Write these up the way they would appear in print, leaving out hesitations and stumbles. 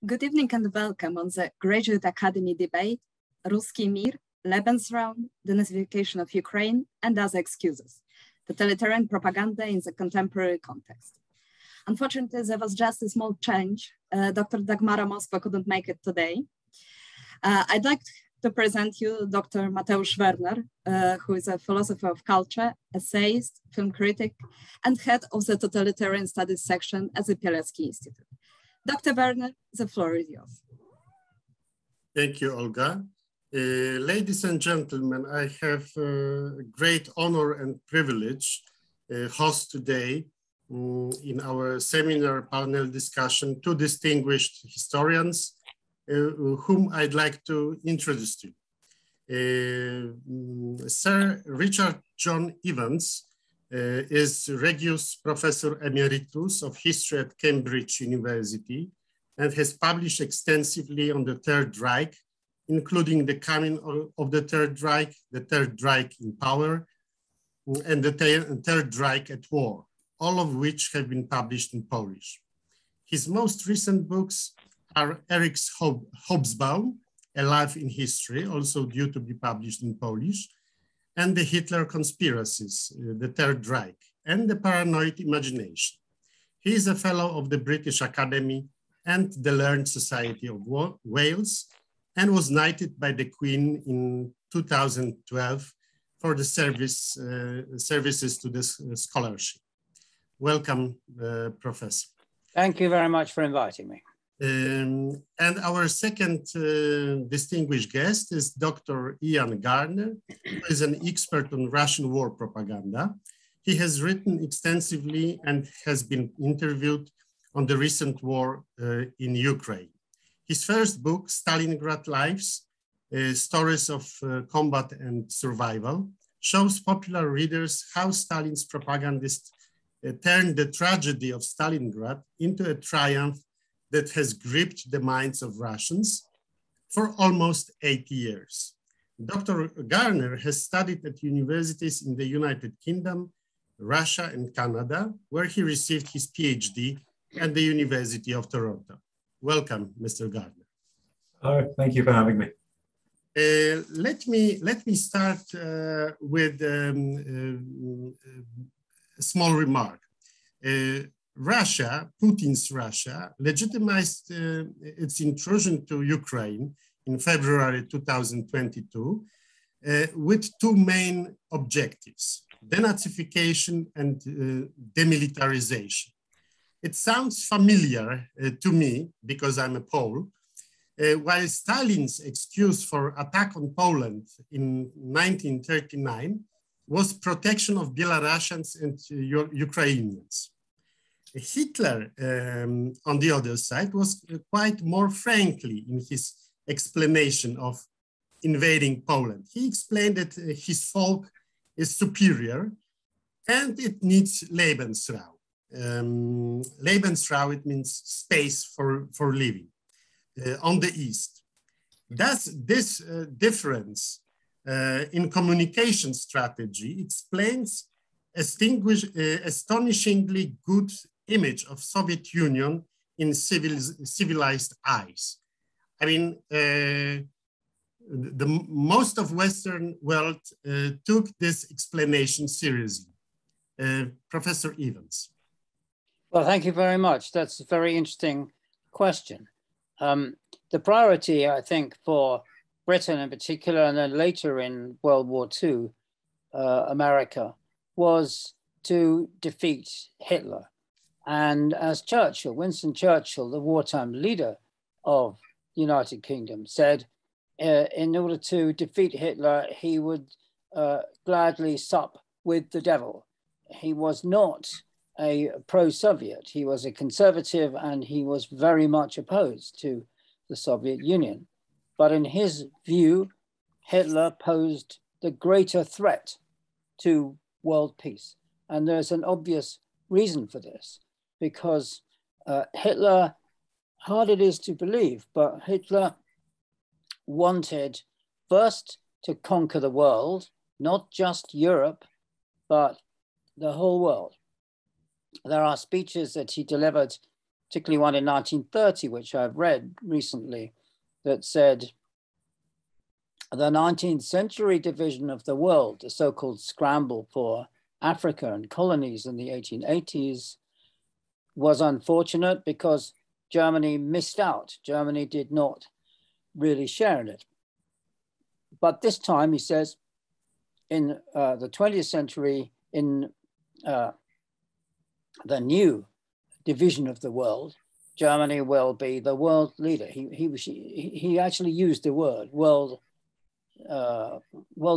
Good evening and welcome on the Graduate Academy debate, Russkij, Lebensraum, Denazification of Ukraine, and Other Excuses, Totalitarian Propaganda in the Contemporary Context. Unfortunately, there was just a small change. Dr. Dagmara Moskwa couldn't make it today. I'd like to present you Dr. Mateusz Werner, who is a philosopher of culture, essayist, film critic, and head of the Totalitarian Studies section at the Pileckiego Instytut. Dr. Werner, the floor is yours. Thank you, Olga. Ladies and gentlemen, I have great honor and privilege host today in our seminar panel discussion two distinguished historians whom I'd like to introduce to you. Sir Richard John Evans is Regius Professor Emeritus of History at Cambridge University and has published extensively on the Third Reich, including the coming of the Third Reich in power, and the Third Reich at war, all of which have been published in Polish. His most recent books are Eric Hobsbawm, A Life in History, also due to be published in Polish, and the Hitler Conspiracies, the Third Reich, and the Paranoid Imagination. He is a fellow of the British Academy and the Learned Society of Wales, and was knighted by the Queen in 2012 for the services to this scholarship. Welcome, Professor. Thank you very much for inviting me. And our second distinguished guest is Dr. Ian Garner, who is an expert on Russian war propaganda. He has written extensively and has been interviewed on the recent war in Ukraine. His first book, Stalingrad Lives, Stories of Combat and Survival, shows popular readers how Stalin's propagandists turned the tragedy of Stalingrad into a triumph that has gripped the minds of Russians for almost 80 years. Dr. Garner has studied at universities in the United Kingdom, Russia, and Canada, where he received his PhD at the University of Toronto. Welcome, Mr. Garner. Thank you for having me. Let me start with a small remark. Russia, Putin's Russia, legitimized its intrusion to Ukraine in February 2022 with two main objectives: denazification and demilitarization. It sounds familiar to me because I'm a Pole. While Stalin's excuse for attack on Poland in 1939 was protection of Belarusians and Ukrainians. Hitler, on the other side, was quite more frankly in his explanation of invading Poland. He explained that his folk is superior and it needs Lebensraum. Lebensraum, it means space for living on the east. Thus, this difference in communication strategy explains astonishingly good image of Soviet Union in civilized eyes. I mean, the most of Western world took this explanation seriously. Professor Evans. Well, thank you very much. That's a very interesting question. The priority, I think, for Britain in particular, and then later in World War II, America, was to defeat Hitler. And as Churchill, Winston Churchill, the wartime leader of the United Kingdom, said, in order to defeat Hitler, he would gladly sup with the devil. He was not a pro-Soviet. He was a conservative and he was very much opposed to the Soviet Union. But in his view, Hitler posed the greater threat to world peace. And there's an obvious reason for this, because Hitler, hard it is to believe, but Hitler wanted first to conquer the world, not just Europe, but the whole world. There are speeches that he delivered particularly one in 1930, which I've read recently, that said the 19th century division of the world, the so-called scramble for Africa and colonies in the 1880s, was unfortunate because Germany missed out. Germany did not really share in it. But this time, he says, in the 20th century, in the new division of the world, Germany will be the world leader. He actually used the word world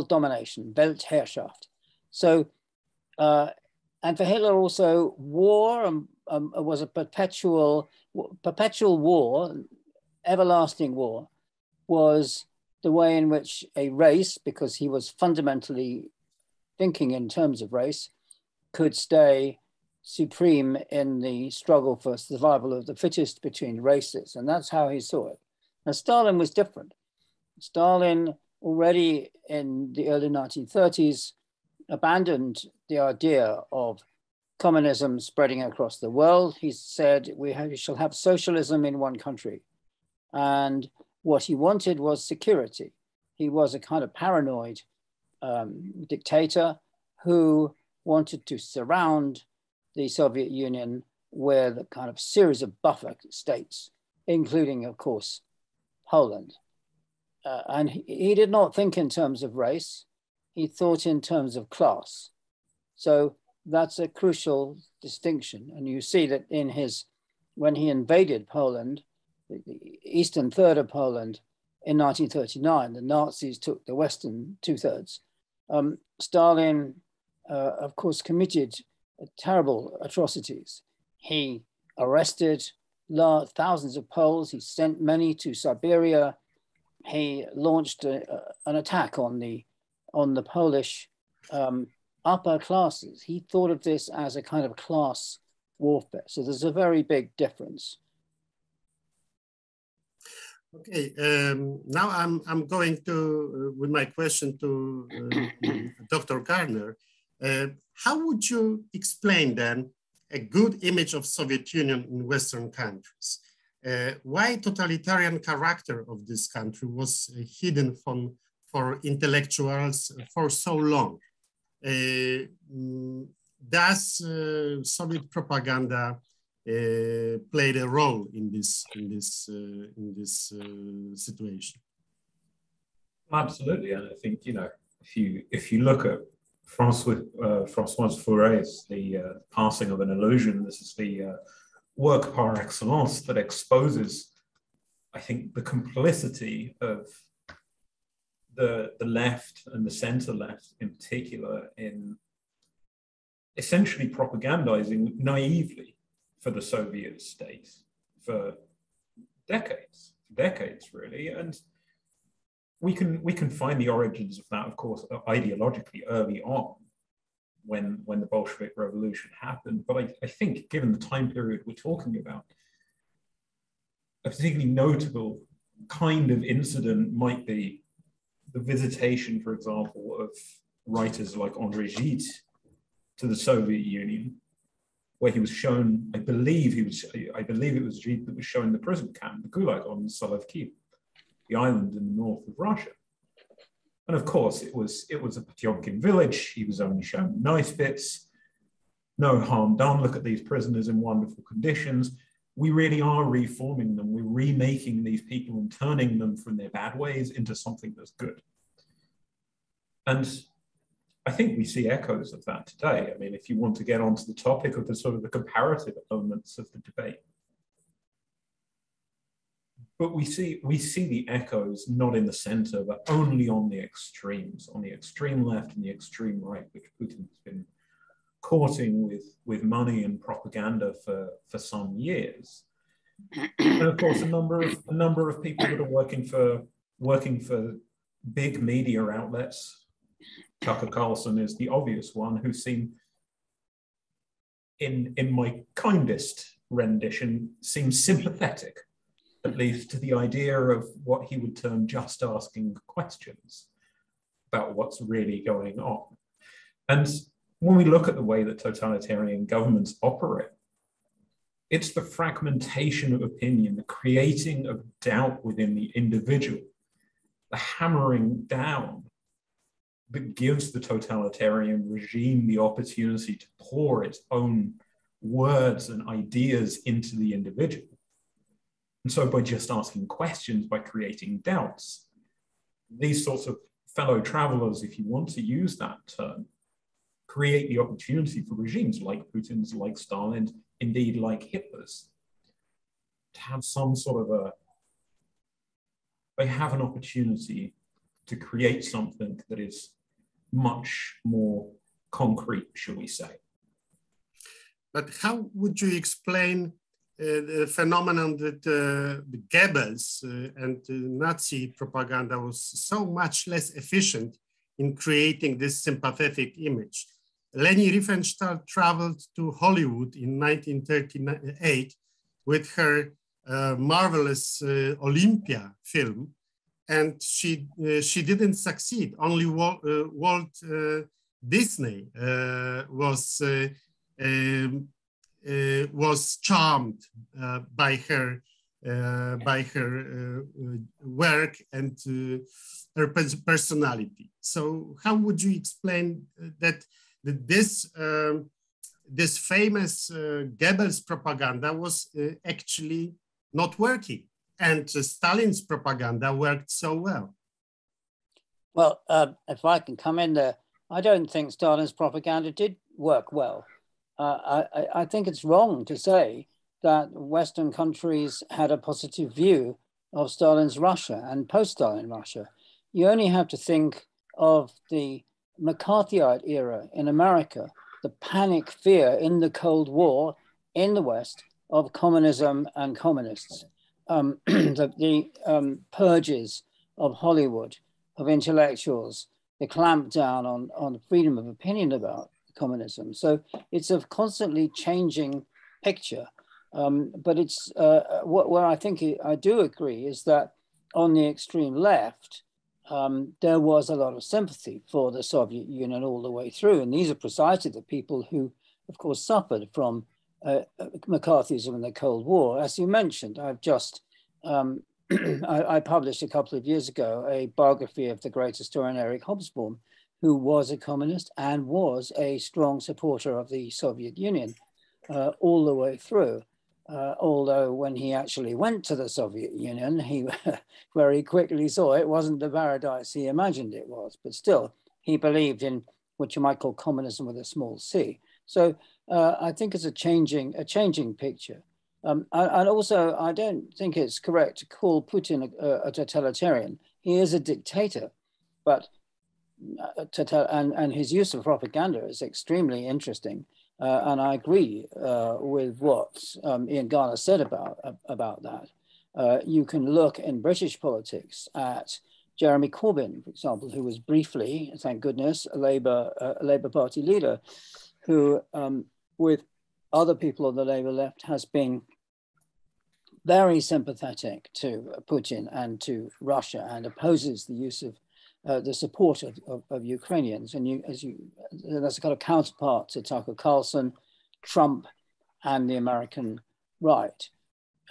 domination, Weltherrschaft. So, and for Hitler also, war was a perpetual war, everlasting war, was the way in which a race, because he was fundamentally thinking in terms of race, could stay supreme in the struggle for survival of the fittest between races. And that's how he saw it. Now, Stalin was different. Stalin already in the early 1930s abandoned the idea of communism spreading across the world. He said, we shall have socialism in one country. And what he wanted was security. He was a kind of paranoid dictator who wanted to surround the Soviet Union with a kind of series of buffer states, including, of course, Poland. And he did not think in terms of race. He thought in terms of class. So that's a crucial distinction. And you see that in when he invaded Poland, the eastern third of Poland in 1939, the Nazis took the western two-thirds. Stalin, of course, committed terrible atrocities. He arrested thousands of Poles. He sent many to Siberia. He launched an attack on the Polish upper classes. He thought of this as a kind of class warfare. So there's a very big difference. Okay, now I'm going to, with my question to Dr. Garner, how would you explain then a good image of Soviet Union in Western countries? Why totalitarian character of this country was hidden for intellectuals for so long? Does Soviet propaganda played a role in this situation? Absolutely, and I think if you look at François Fouret's The Passing of an Illusion, this is the work par excellence that exposes, I think, the complicity of the left and the center left in particular in essentially propagandizing naively for the Soviet state for decades really. And we can find the origins of that, of course, ideologically early on when the Bolshevik Revolution happened. But I think given the time period we're talking about, a particularly notable kind of incident might be the visitation, for example, of writers like André Gide to the Soviet Union, where he was shown, I believe it was Gide that was shown the prison camp, the Gulag on Solovki, the island in the north of Russia. And of course, it was a Potemkin village. He was only shown nice bits, no harm done. Look at these prisoners in wonderful conditions. We really are reforming them. We're remaking these people and turning them from their bad ways into something that's good. And I think we see echoes of that today. I mean, if you want to get onto the topic of the sort of the comparative elements of the debate, but we see the echoes not in the center, but only on the extremes, on the extreme left and the extreme right, which Putin's been courting with money and propaganda for some years. And of course, a number of people that are working for big media outlets. Tucker Carlson is the obvious one, who seem, in my kindest rendition, seems sympathetic, at least to the idea of what he would term just asking questions about what's really going on. And when we look at the way that totalitarian governments operate, It's the fragmentation of opinion, the creating of doubt within the individual, the hammering down that gives the totalitarian regime the opportunity to pour its own words and ideas into the individual. And so by just asking questions, by creating doubts, these sorts of fellow travelers, if you want to use that term, create the opportunity for regimes like Putin's, like Stalin's, indeed like Hitler's, to have some sort of they have an opportunity to create something that is much more concrete, shall we say. But how would you explain the phenomenon that the Goebbels and Nazi propaganda was so much less efficient in creating this sympathetic image? Leni Riefenstahl traveled to Hollywood in 1938 with her marvelous Olympia film, and she didn't succeed. Only Walt Disney was charmed by her work and her personality. So how would you explain that this famous Goebbels propaganda was actually not working, and Stalin's propaganda worked so well? Well, if I can come in there, I don't think Stalin's propaganda did work well. I think it's wrong to say that Western countries had a positive view of Stalin's Russia and post-Stalin Russia. You only have to think of the McCarthyite era in America, the panic fear in the Cold War in the West of communism and communists, the purges of Hollywood, of intellectuals, the clampdown on freedom of opinion about communism. So it's a constantly changing picture. But it's where I think I do agree is that on the extreme left, there was a lot of sympathy for the Soviet Union all the way through. And these are precisely the people who, of course, suffered from McCarthyism in the Cold War. As you mentioned, I've just, I published a couple of years ago a biography of the great historian Eric Hobsbawm, who was a communist and was a strong supporter of the Soviet Union all the way through. Although when he actually went to the Soviet Union, he very quickly saw it wasn't the paradise he imagined it was, but still he believed in what you might call communism with a small c. So I think it's a changing picture. And also, I don't think it's correct to call Putin a totalitarian. He is a dictator, but and his use of propaganda is extremely interesting. And I agree with what Ian Garner said about that. You can look in British politics at Jeremy Corbyn, for example, who was briefly, thank goodness, a Labour Party leader, who, with other people on the Labour left, has been very sympathetic to Putin and to Russia and opposes the use of the support of Ukrainians. And that's a kind of counterpart to Tucker Carlson, Trump, and the American right.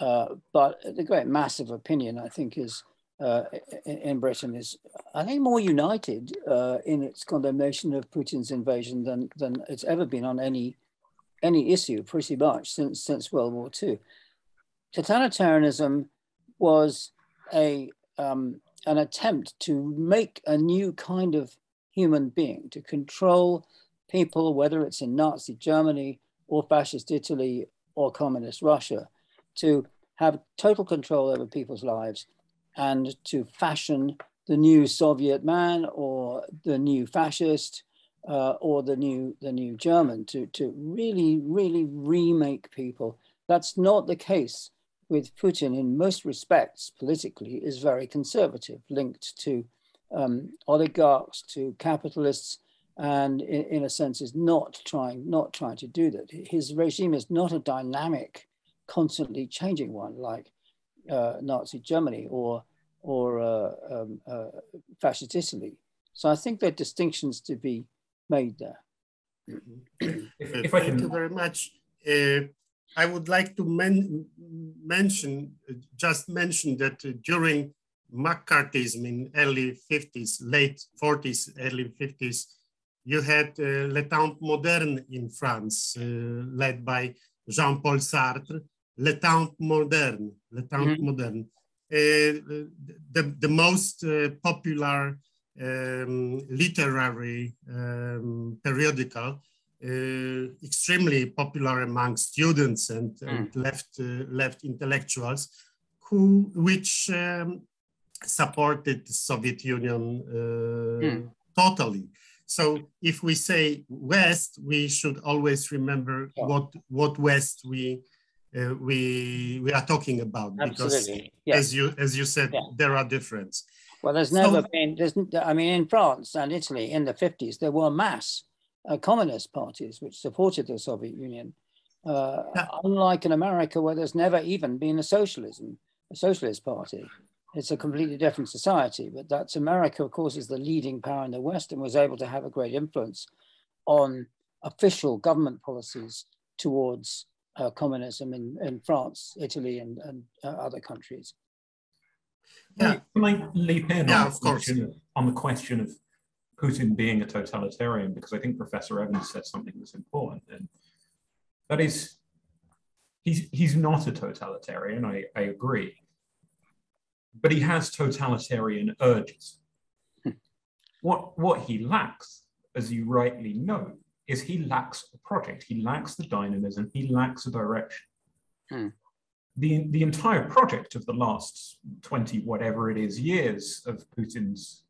But the great mass of opinion, I think, is in Britain is, I think, more united in its condemnation of Putin's invasion than it's ever been on any issue, pretty much since World War II. Totalitarianism was an attempt to make a new kind of human being, to control people, whether it's in Nazi Germany or fascist Italy or communist Russia, to have total control over people's lives and to fashion the new Soviet man or the new fascist or the new German, to really, really remake people. That's not the case with Putin. In most respects, politically, is very conservative, linked to oligarchs, to capitalists, and in a sense is not trying to do that. His regime is not a dynamic, constantly changing one like Nazi Germany or fascist Italy. So I think there are distinctions to be made there. Thank you very much. I would like to mention that during McCarthyism in early 50s, late 40s, early 50s, you had Le Temps Moderne in France, led by Jean-Paul Sartre. Le Temps Moderne, Le Temps Moderne. The most popular literary periodical, extremely popular among students and left intellectuals, which supported the Soviet Union totally. So if we say West, we should always remember what West we are talking about. Absolutely. Because as you said, there are differences. Well, there's never been, I mean, in France and Italy in the 50s, there were mass communist parties which supported the Soviet Union. Unlike in America, where there's never even been a socialist party. It's a completely different society, but that's America, of course, is the leading power in the West and was able to have a great influence on official government policies towards communism in France, Italy, and other countries. Yeah, can I leap in on the question of Putin being a totalitarian? Because I think Professor Evans said something that's important, and that is, he's not a totalitarian. I agree. But he has totalitarian urges. What he lacks, as you rightly know, is he lacks a project. He lacks the dynamism. He lacks a direction. The entire project of the last 20 whatever it is years of Putin's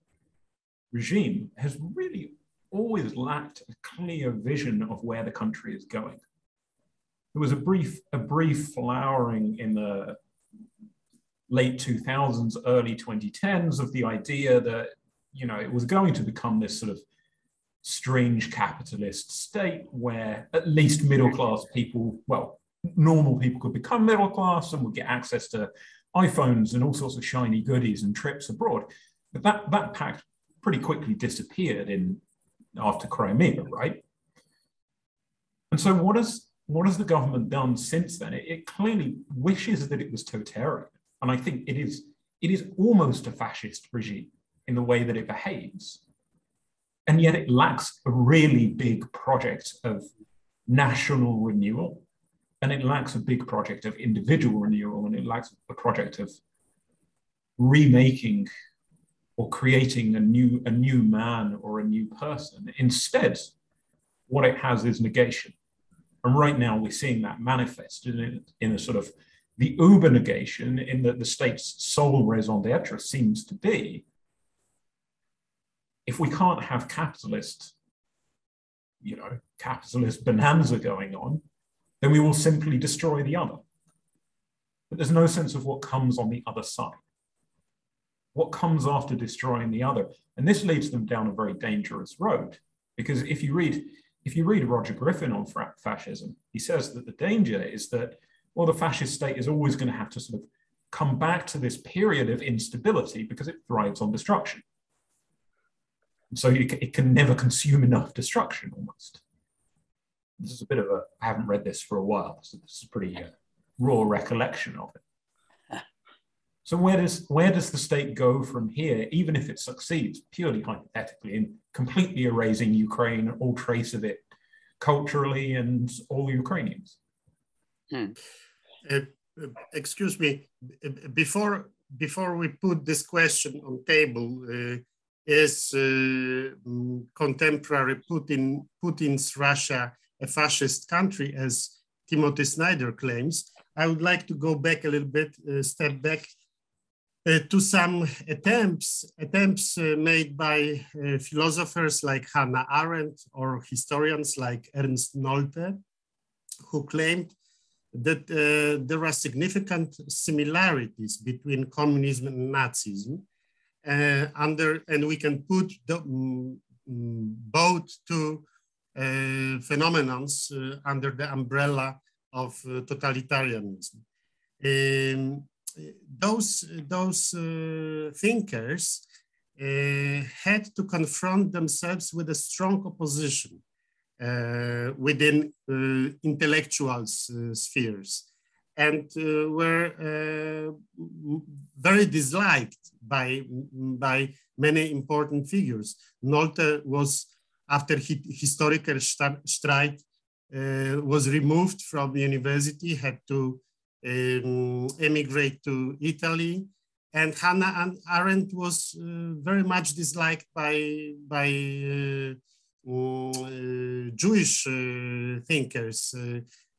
regime has really always lacked a clear vision of where the country is going. There was a brief flowering in the late 2000s, early 2010s of the idea that, you know, it was going to become this sort of strange capitalist state where at least middle-class people, well, normal people could become middle-class and would get access to iPhones and all sorts of shiny goodies and trips abroad. But that pact pretty quickly disappeared after Crimea, right? And so what has the government done since then? It clearly wishes that it was totalitarian. And I think it is almost a fascist regime in the way that it behaves. And yet it lacks a really big project of national renewal. And it lacks a big project of individual renewal. And it lacks a project of remaking or creating a new man or a new person. Instead, what it has is negation. And right now we're seeing that manifested in a sort of the uber negation, in that the state's sole raison d'etre seems to be, if we can't have capitalist bonanza going on, then we will simply destroy the other. But there's no sense of what comes on the other side. What comes after destroying the other? And this leads them down a very dangerous road, because if you read Roger Griffin on fascism, he says that the danger is that, well, the fascist state is always going to have to sort of come back to this period of instability because it thrives on destruction. And so it can never consume enough destruction, almost. This is a bit of a, I haven't read this for a while, so this is a pretty raw recollection of it. So where does the state go from here, even if it succeeds, purely hypothetically, in completely erasing Ukraine, all trace of it culturally and all Ukrainians? Excuse me, before we put this question on table, is contemporary Putin's Russia a fascist country, as Timothy Snyder claims? I would like to go back a little bit, step back to some attempts made by philosophers like Hannah Arendt or historians like Ernst Nolte, who claimed that there are significant similarities between communism and Nazism, and we can put both two phenomena under the umbrella of totalitarianism. Those thinkers had to confront themselves with a strong opposition within intellectual spheres, and were very disliked by many important figures. Nolte was, after historical strike, was removed from the university, had to emigrate to Italy, and Hannah Arendt was very much disliked by Jewish thinkers,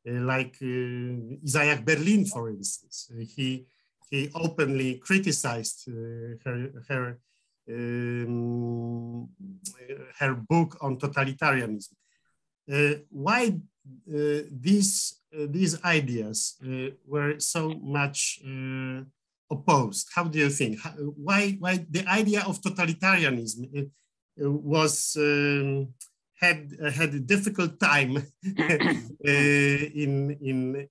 like Isaiah Berlin, for instance. He openly criticized her book on totalitarianism. Why these ideas were so much opposed? How do you think? Why the idea of totalitarianism was had a difficult time in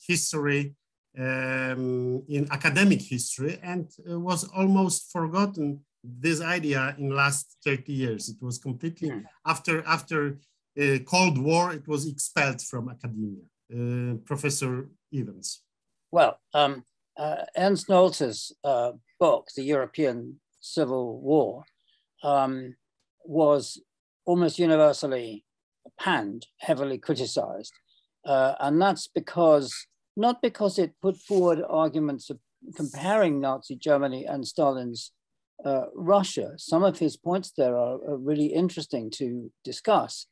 history, in academic history, and was almost forgotten, this idea, in last 30 years. It was completely, after Cold War, it was expelled from academia. Professor Evans. Well, Ernst Nolte's book, The European Civil War, was almost universally panned, heavily criticized. And that's because, not because it put forward arguments of comparing Nazi Germany and Stalin's Russia. Some of his points there are really interesting to discuss,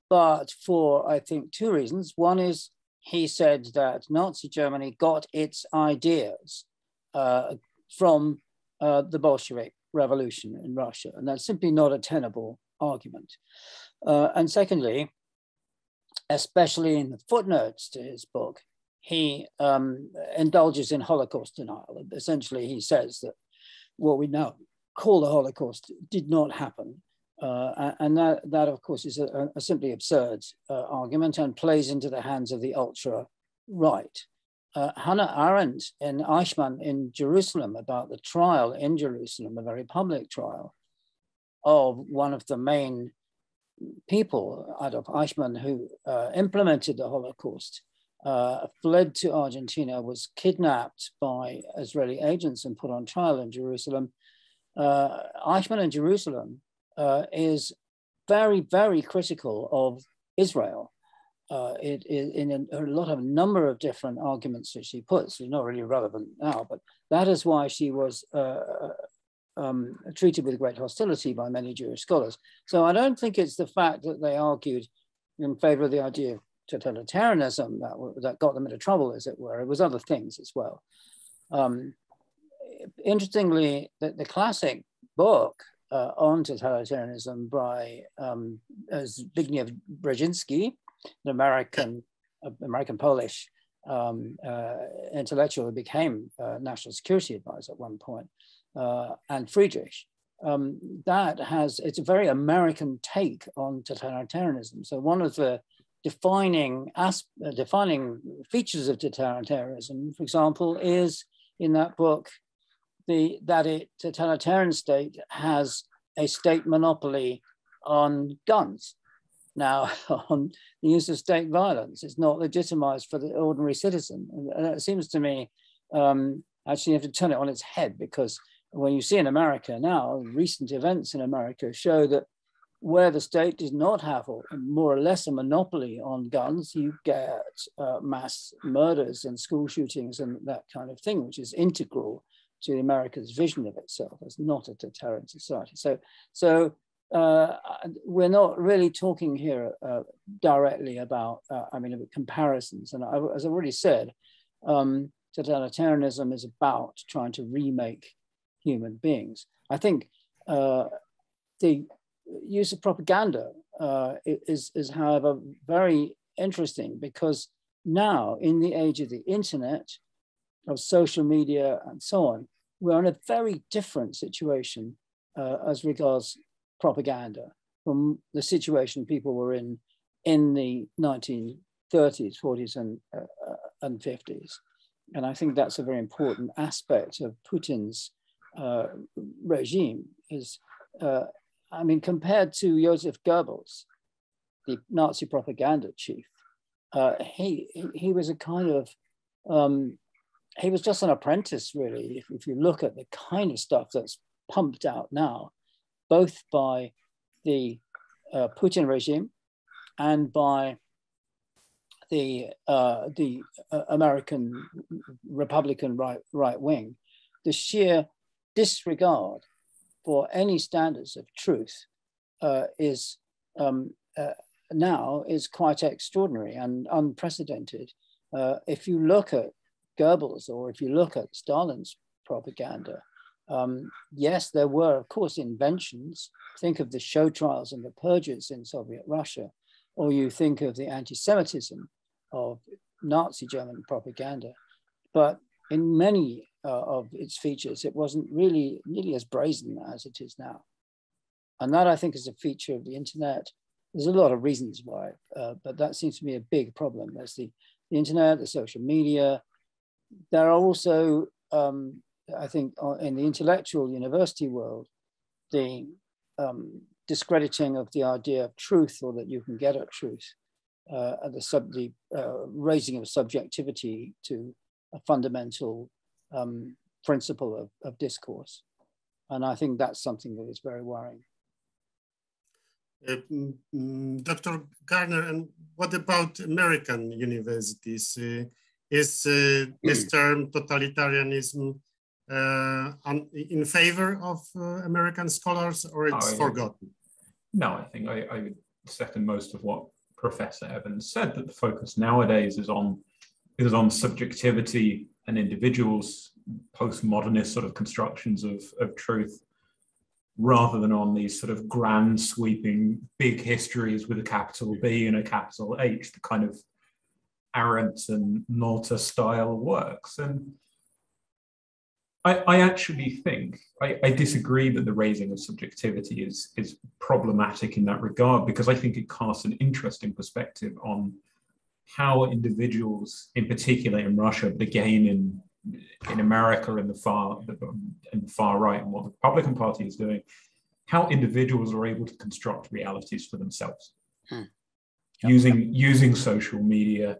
but for, I think, two reasons. One is he said that Nazi Germany got its ideas from the Bolshevik Revolution in Russia, and that's simply not a tenable argument. And secondly, especially in the footnotes to his book, he indulges in Holocaust denial. Essentially, he says that what we now call the Holocaust did not happen. And that, of course, is a simply absurd argument and plays into the hands of the ultra-right. Hannah Arendt in Eichmann in Jerusalem, about the trial in Jerusalem, a very public trial of one of the main people, Adolf Eichmann, who implemented the Holocaust, fled to Argentina, was kidnapped by Israeli agents and put on trial in Jerusalem. Eichmann in Jerusalem is very, very critical of Israel. It is in a number of different arguments which she puts. It's not really relevant now, but that is why she was treated with great hostility by many Jewish scholars. So I don't think it's the fact that they argued in favor of the idea of totalitarianism that got them into trouble, as it were. It was other things as well. Interestingly, the classic book on totalitarianism by Zbigniew Brzezinski, an American-Polish intellectual who became national security advisor at one point, and Friedrich, it's a very American take on totalitarianism. So one of the defining features of totalitarianism, for example, is in that book that a totalitarian state has a state monopoly on guns. Now, on the use of state violence, it's not legitimized for the ordinary citizen. And that seems to me, actually you have to turn it on its head, because when you see in America now, recent events in America show that where the state does not have more or less a monopoly on guns, you get mass murders and school shootings and that kind of thing, which is integral to America's vision of itself as not a totalitarian society. So we're not really talking here directly about, comparisons. And as I've already said, totalitarianism is about trying to remake human beings. I think the use of propaganda is, however, very interesting, because now, in the age of the internet, of social media and so on, we're in a very different situation as regards propaganda from the situation people were in the 1930s, 40s, and 50s. And I think that's a very important aspect of Putin's regime is, compared to Joseph Goebbels, the Nazi propaganda chief, he was a kind of, he was just an apprentice, really, if you look at the kind of stuff that's pumped out now, both by the Putin regime and by the American Republican right wing. The sheer disregard for any standards of truth is now is quite extraordinary and unprecedented. If you look at Goebbels or if you look at Stalin's propaganda, yes, there were, of course, inventions. Think of the show trials and the purges in Soviet Russia, or you think of the anti-Semitism of Nazi German propaganda. But in many of its features, it wasn't really nearly as brazen as it is now. And that, I think, is a feature of the internet. There's a lot of reasons why, but that seems to be a big problem. There's the internet, the social media. There are also, I think, in the intellectual university world, the discrediting of the idea of truth, or that you can get at truth, the raising of subjectivity to a fundamental principle of discourse. And I think that's something that is very worrying. Dr. Garner, and what about American universities? Is this term totalitarianism in favor of American scholars, or it's forgotten? No, I think I would second most of what Professor Evans said, that the focus nowadays is on subjectivity and individuals, postmodernist sort of constructions of truth, rather than on these sort of grand sweeping big histories with a capital B and a capital H, the kind of Arendt and Nolte style works. And I actually think, I disagree that the raising of subjectivity is problematic in that regard, because I think it casts an interesting perspective on how individuals, in particular in Russia, but again in America in the far right, and what the Republican Party is doing, how individuals are able to construct realities for themselves, using social media,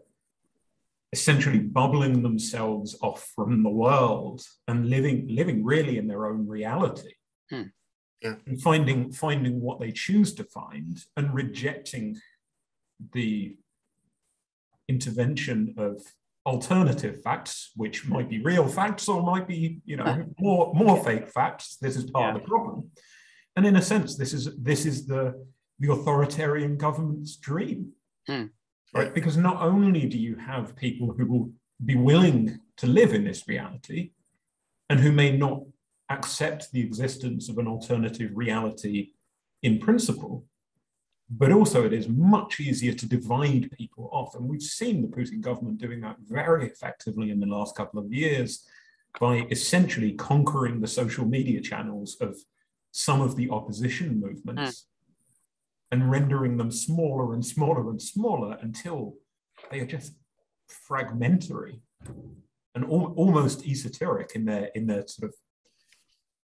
essentially bubbling themselves off from the world and living really in their own reality, and finding what they choose to find, and rejecting the intervention of alternative facts, which might be real facts or might be, more fake facts. This is part of the problem. And in a sense, this is the authoritarian government's dream, right? Because not only do you have people who will be willing to live in this reality and who may not accept the existence of an alternative reality in principle, but also it is much easier to divide people off. And we've seen the Putin government doing that very effectively in the last couple of years by essentially conquering the social media channels of some of the opposition movements and rendering them smaller and smaller and smaller until they are just fragmentary and almost esoteric in their sort of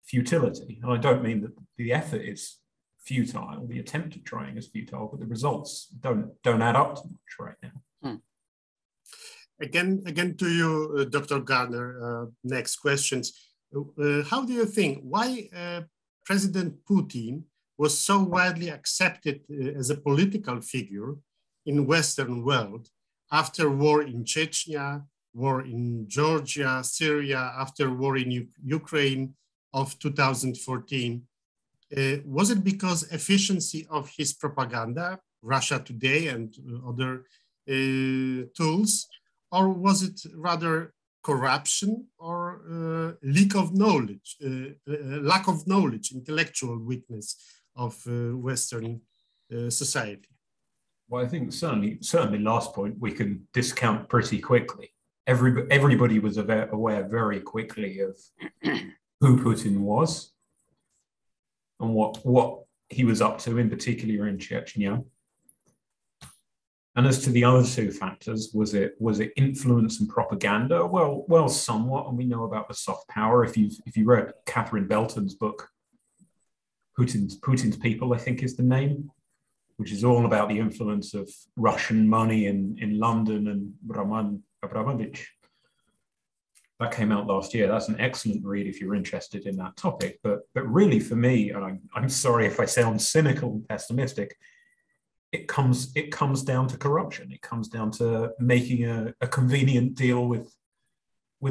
futility. And I don't mean that the effort is futile, the attempt at trying is futile, but the results don't add up to much right now. Again to you, Dr. Garner, next questions. How do you think, why President Putin was so widely accepted as a political figure in Western world after war in Chechnya, war in Georgia, Syria, after war in Ukraine of 2014? Was it because efficiency of his propaganda, Russia Today and other tools, or was it rather corruption or lack of knowledge, intellectual weakness of Western society? Well, I think certainly last point we can discount pretty quickly. Everybody was aware very quickly of who Putin was and what he was up to, in particular in Chechnya. And as to the other two factors, was it influence and propaganda? Well, somewhat, and we know about the soft power. If you read Catherine Belton's book, Putin's People, I think is the name, which is all about the influence of Russian money in London and Roman Abramovich. That came out last year. That's an excellent read if you're interested in that topic. But really for me, and I'm sorry if I sound cynical and pessimistic, it comes down to corruption. It comes down to making a convenient deal with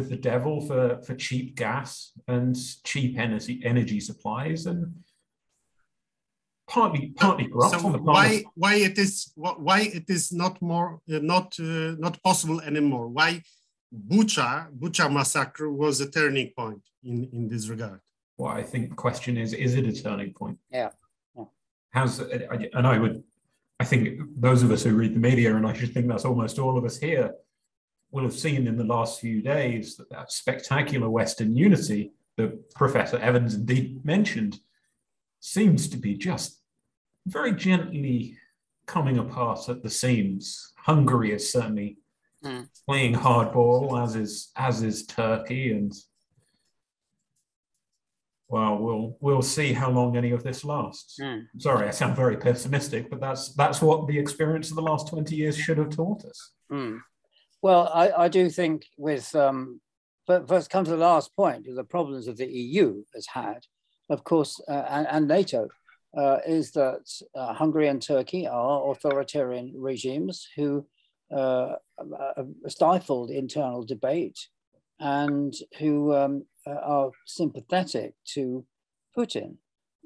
the devil for cheap gas and cheap energy supplies, and partly corrupt. So why it is not possible anymore? Why Bucha massacre was a turning point in this regard? Well, I think the question is it a turning point? Yeah. I think those of us who read the media, and I should think that's almost all of us here, will have seen in the last few days that spectacular Western unity that Professor Evans indeed mentioned seems to be just very gently coming apart at the seams. Hungary is certainly playing hardball, as is Turkey, and well, we'll see how long any of this lasts. Sorry, I sound very pessimistic, but that's what the experience of the last 20 years should have taught us. Well, I do think with, but first come to the last point, the problems that the EU has had, of course, and NATO, is that Hungary and Turkey are authoritarian regimes who stifled internal debate and who are sympathetic to Putin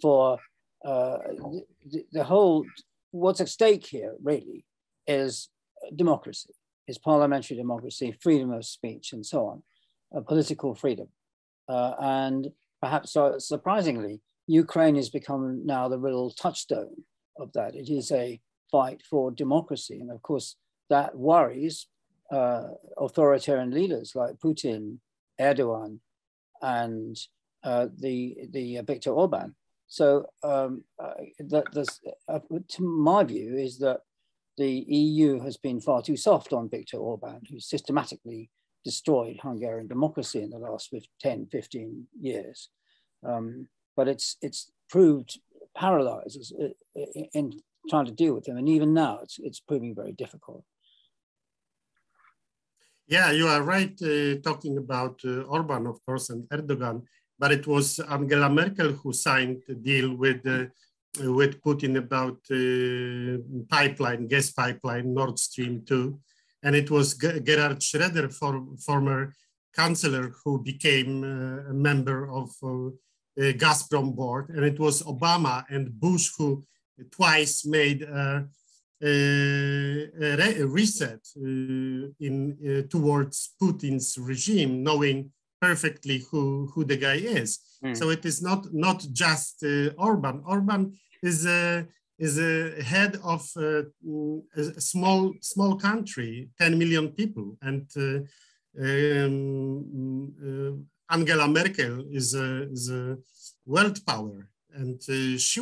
for the whole, what's at stake here really is democracy, is parliamentary democracy, freedom of speech and so on, political freedom. And perhaps surprisingly, Ukraine has become now the real touchstone of that. It is a fight for democracy. And of course, that worries authoritarian leaders like Putin, Erdogan, and the Viktor Orban. So to my view is that the EU has been far too soft on Viktor Orban, who systematically destroyed Hungarian democracy in the last 10, 15 years. But it's proved paralyzed in trying to deal with them. And even now, it's proving very difficult. Yeah, you are right talking about Orban, of course, and Erdogan, but it was Angela Merkel who signed the deal with Putin about gas pipeline, Nord Stream 2. And it was Gerhard Schröder, former chancellor, who became a member of Gazprom board. And it was Obama and Bush who twice made a reset towards Putin's regime, knowing perfectly who the guy is. So it is not just Orban. Orban is a head of a small country, 10 million people, and Angela Merkel is a world power, and she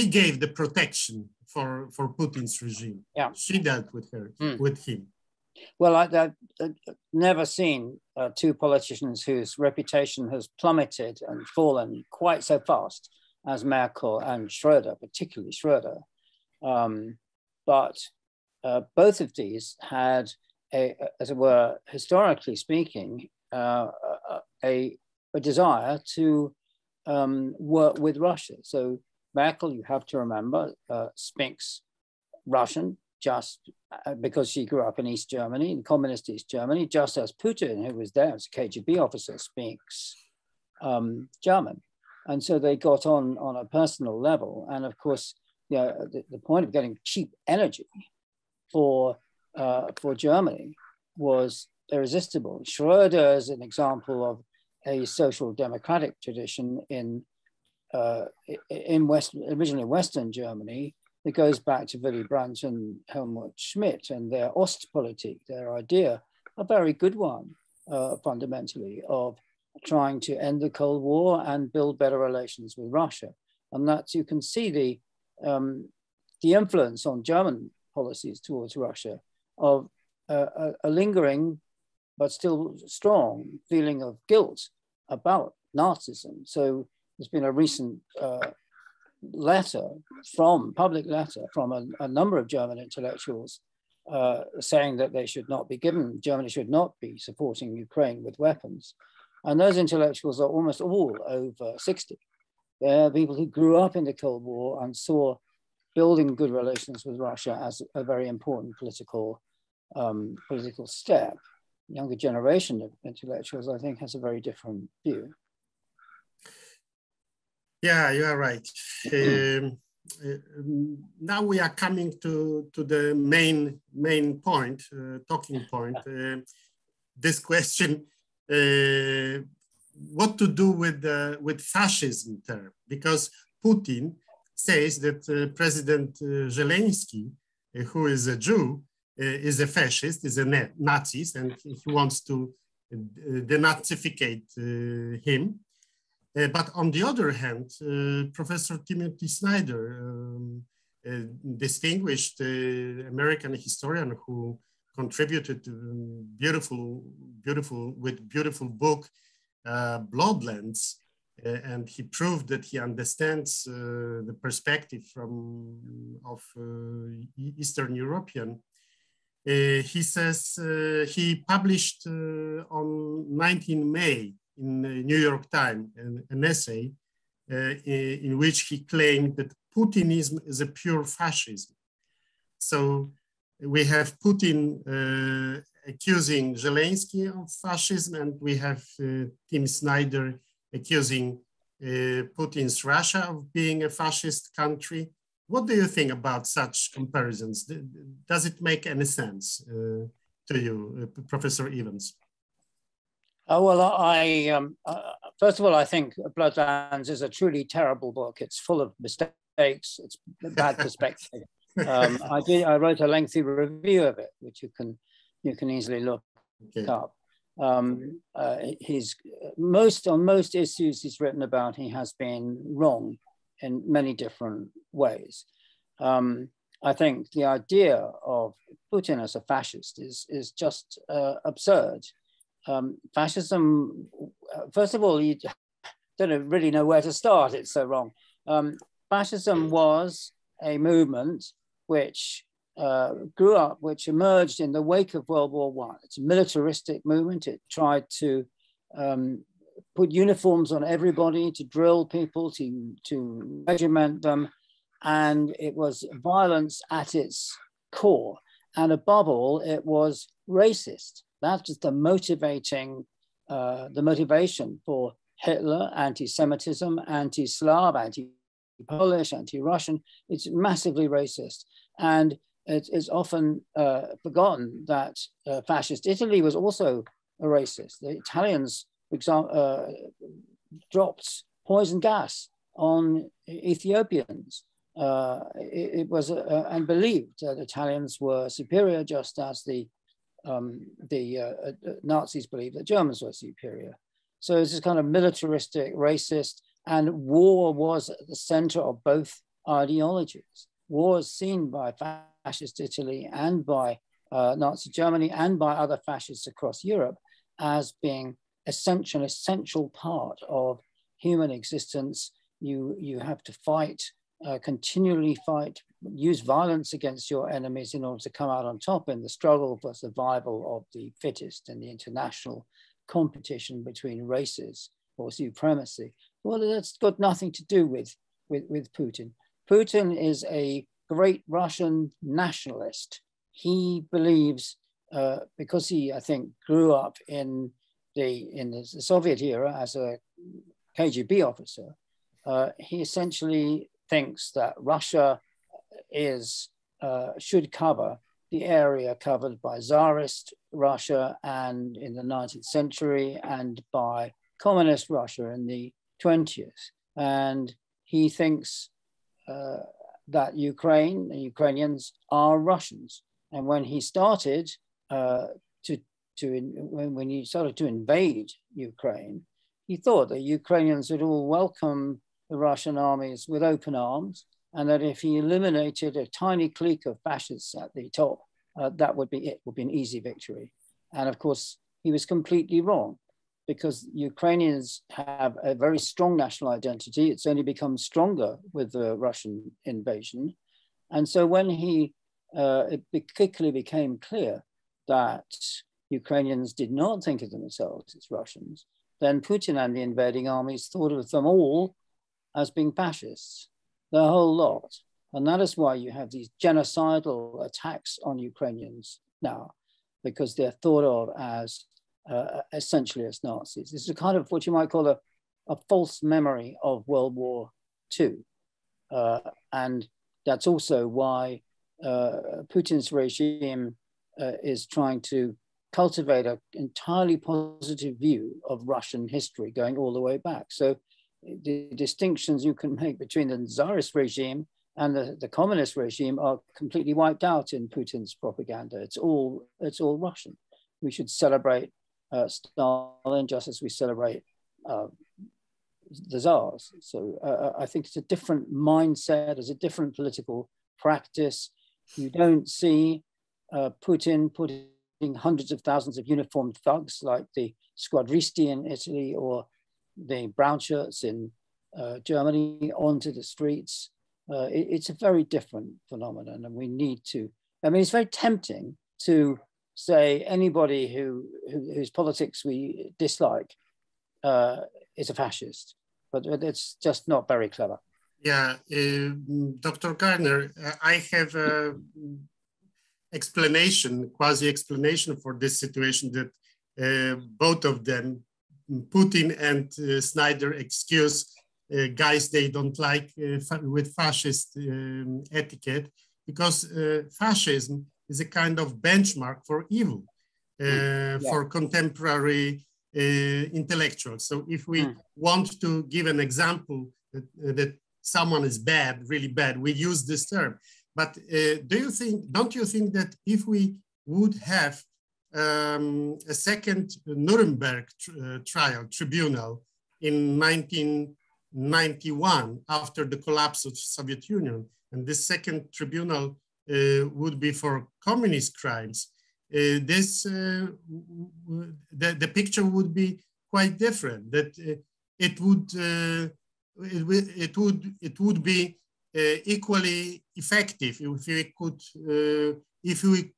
gave the protection for Putin's regime. Yeah, she dealt with him. Well, I've never seen two politicians whose reputation has plummeted and fallen quite so fast as Merkel and Schröder, particularly Schröder. But both of these had, as it were, historically speaking, a desire to work with Russia. So Merkel, you have to remember, speaks Russian just because she grew up in East Germany, in communist East Germany, just as Putin, who was there as a KGB officer, speaks German. And so they got on a personal level. And of course, the point of getting cheap energy for Germany was irresistible. Schröder is an example of a social democratic tradition originally Western Germany, that goes back to Willy Brandt and Helmut Schmidt and their Ostpolitik, their idea, a very good one, fundamentally, of trying to end the Cold War and build better relations with Russia. And that you can see the influence on German policies towards Russia of a lingering but still strong feeling of guilt about Nazism. So there's been a recent letter public letter from a number of German intellectuals saying that Germany should not be supporting Ukraine with weapons. And those intellectuals are almost all over 60. They're people who grew up in the Cold War and saw building good relations with Russia as a very important political step. The younger generation of intellectuals, I think, has a very different view. Yeah, you are right. Now we are coming to the main point, talking point. This question, what to do with fascism term? Because Putin says that President Zelensky, who is a Jew, is a fascist, is a Nazi, and he wants to denazificate him. But on the other hand, Professor Timothy Snyder, distinguished American historian who contributed beautiful book, Bloodlands, and he proved that he understands the perspective of Eastern European. He says he published on 19 May in the New York Times an essay in which he claimed that Putinism is a pure fascism. So we have Putin accusing Zelensky of fascism, and we have Tim Snyder accusing Putin's Russia of being a fascist country. What do you think about such comparisons? Does it make any sense to you, Professor Evans? Well, first of all, I think Bloodlands is a truly terrible book. It's full of mistakes. It's bad perspective. I wrote a lengthy review of it, which you can easily look up. He's on most issues he's written about, he has been wrong in many different ways. I think the idea of Putin as a fascist is just absurd. Fascism, first of all, you don't really know where to start. It's so wrong. Fascism was a movement which grew up, which emerged in the wake of World War I. It's a militaristic movement. It tried to put uniforms on everybody, to drill people, to regiment them. And it was violence at its core. And above all, it was racist. That's just the motivation for Hitler: anti-Semitism, anti-Slav, anti-Polish, anti-Russian. It's massively racist. And it's often forgotten that fascist Italy was also a racist. The Italians, for example, dropped poison gas on Ethiopians. It was and believed that Italians were superior, just as the Nazis believed that Germans were superior. So it's this kind of militaristic, racist, and war was at the center of both ideologies. War is seen by fascist Italy and by Nazi Germany and by other fascists across Europe as being essential part of human existence. You have to fight, continually fight, use violence against your enemies in order to come out on top in the struggle for survival of the fittest in the international competition between races for supremacy. Well, that's got nothing to do with Putin. Putin is a great Russian nationalist. He believes, because he, I think, grew up in the Soviet era as a KGB officer, he essentially thinks that Russia should cover the area covered by Tsarist Russia and in the 19th century and by communist Russia in the 20th. And he thinks that Ukraine and Ukrainians are Russians. And when he started when he started to invade Ukraine, he thought that Ukrainians would all welcome the Russian armies with open arms, and that if he eliminated a tiny clique of fascists at the top, that would be it, would be an easy victory. And of course, he was completely wrong. because Ukrainians have a very strong national identity. It's only become stronger with the Russian invasion. And so when it quickly became clear that Ukrainians did not think of themselves as Russians, then Putin and the invading armies thought of them all as being fascists, the whole lot. And that is why you have these genocidal attacks on Ukrainians now, because they're thought of as essentially as Nazis. This is a kind of what you might call a false memory of World War II. And that's also why Putin's regime is trying to cultivate an entirely positive view of Russian history going all the way back. So the distinctions you can make between the Tsarist regime and the communist regime are completely wiped out in Putin's propaganda. It's all Russian. We should celebrate Stalin just as we celebrate the Tsars. So I think it's a different mindset, it's a different political practice. You don't see Putin putting hundreds of thousands of uniformed thugs like the squadristi in Italy or the brown shirts in Germany onto the streets. It's a very different phenomenon, and we need to, I mean, it's very tempting to say anybody whose politics we dislike is a fascist, but it's just not very clever. Yeah, Dr. Garner, I have explanation, quasi-explanation for this situation that both of them, Putin and Snyder, excuse guys they don't like with fascist etiquette, because fascism is a kind of benchmark for evil for contemporary intellectuals. So if we want to give an example that someone is bad, really bad, we use this term. But don't you think that if we would have a second Nuremberg tribunal in 1991 after the collapse of Soviet Union, and this second tribunal would be for communist crimes, the picture would be quite different. That it would be equally effective if we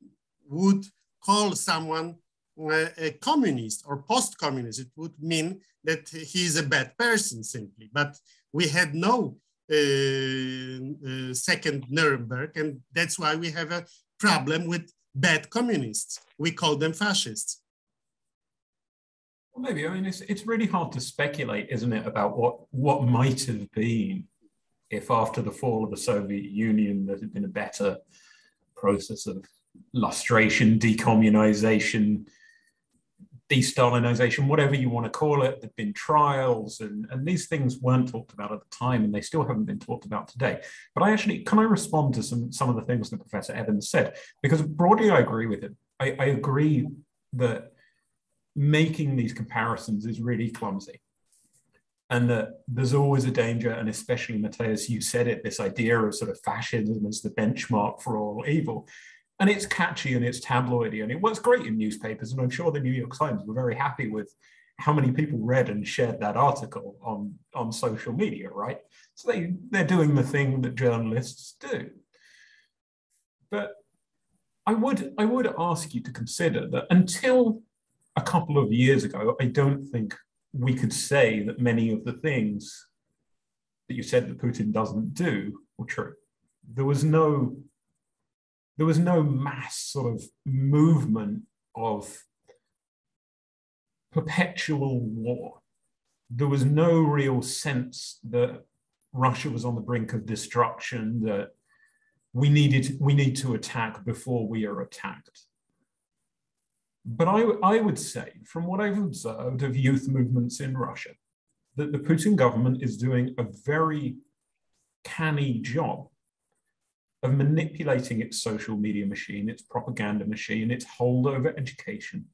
would call someone a communist or post-communist. It would mean that he is a bad person simply. But we had no second Nuremberg, and that's why we have a problem with bad communists. We call them fascists. Well, maybe, I mean, it's really hard to speculate, isn't it, about what might have been if after the fall of the Soviet Union there had been a better process of lustration, decommunization, de-Stalinization, whatever you want to call it. There've been trials, and these things weren't talked about at the time, and they still haven't been talked about today. But can I respond to some of the things that Professor Evans said? Because broadly I agree with him. I agree that making these comparisons is really clumsy, and that there's always a danger, and especially, Matthias, you said it, this idea of sort of fascism as the benchmark for all evil. And it's catchy and it's tabloidy and it works great in newspapers. And I'm sure the New York Times were very happy with how many people read and shared that article on social media, right? So they're doing the thing that journalists do. But I would ask you to consider that until a couple of years ago, I don't think we could say that many of the things that you said that Putin doesn't do were true. There was no mass sort of movement of perpetual war. There was no real sense that Russia was on the brink of destruction, that we need to attack before we are attacked. But I would say, from what I've observed of youth movements in Russia, that the Putin government is doing a very canny job of manipulating its social media machine, its propaganda machine, its hold over education,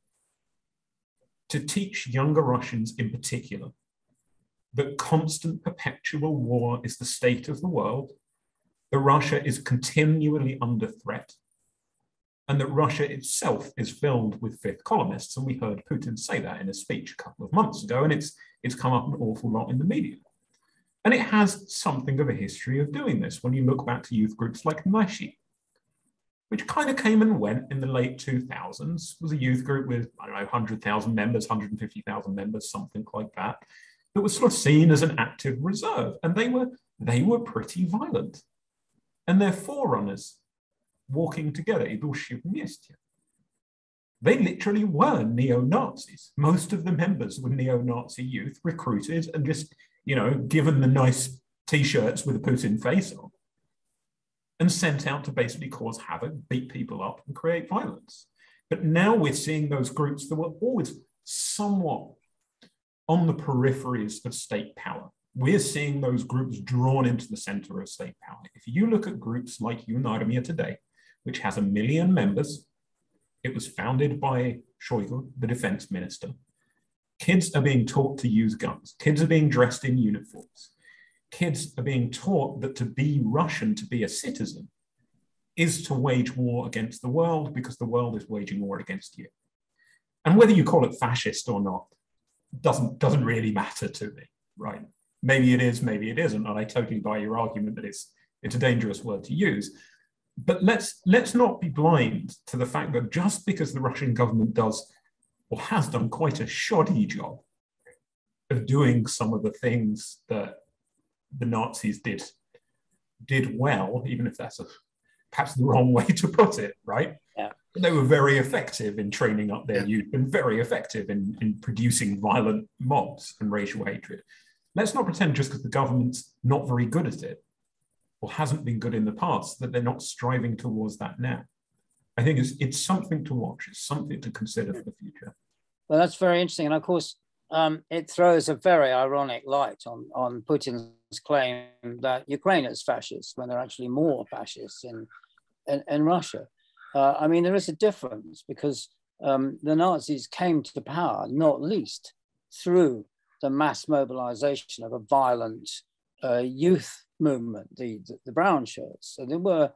to teach younger Russians in particular that constant perpetual war is the state of the world, that Russia is continually under threat, and that Russia itself is filled with fifth columnists. And we heard Putin say that in a speech a couple of months ago, and it's come up an awful lot in the media. And it has something of a history of doing this when you look back to youth groups like Weisz, which kind of came and went in the late 2000s. It was a youth group with, I don't know, 100,000 members, 150,000 members, something like that, that was sort of seen as an active reserve. And they were pretty violent. And their forerunners, walking together, idущие вместе, they literally were neo-Nazis. Most of the members were neo-Nazi youth recruited and just, you know, given the nice T-shirts with a Putin face on and sent out to basically cause havoc, beat people up and create violence. But now we're seeing those groups that were always somewhat on the peripheries of state power. We're seeing those groups drawn into the center of state power. If you look at groups like Unarmia today, which has 1 million members, it was founded by Shoigu, the defense minister. Kids are being taught to use guns. Kids are being dressed in uniforms. Kids are being taught that to be Russian, to be a citizen, is to wage war against the world because the world is waging war against you. And whether you call it fascist or not doesn't really matter to me, right? Maybe it is, maybe it isn't, and I totally buy your argument that it's a dangerous word to use. But let's not be blind to the fact that just because the Russian government does or has done quite a shoddy job of doing some of the things that the Nazis did well, even if that's perhaps the wrong way to put it, right? Yeah. They were very effective in training up their youth and very effective in producing violent mobs and racial hatred. Let's not pretend just because the government's not very good at it or hasn't been good in the past that they're not striving towards that now. I think it's something to watch. It's something to consider for the future. Well, that's very interesting. And of course, it throws a very ironic light on Putin's claim that Ukraine is fascist when they're actually more fascists in Russia. I mean, there is a difference because the Nazis came to power not least through the mass mobilization of a violent youth movement, the brown shirts. So there were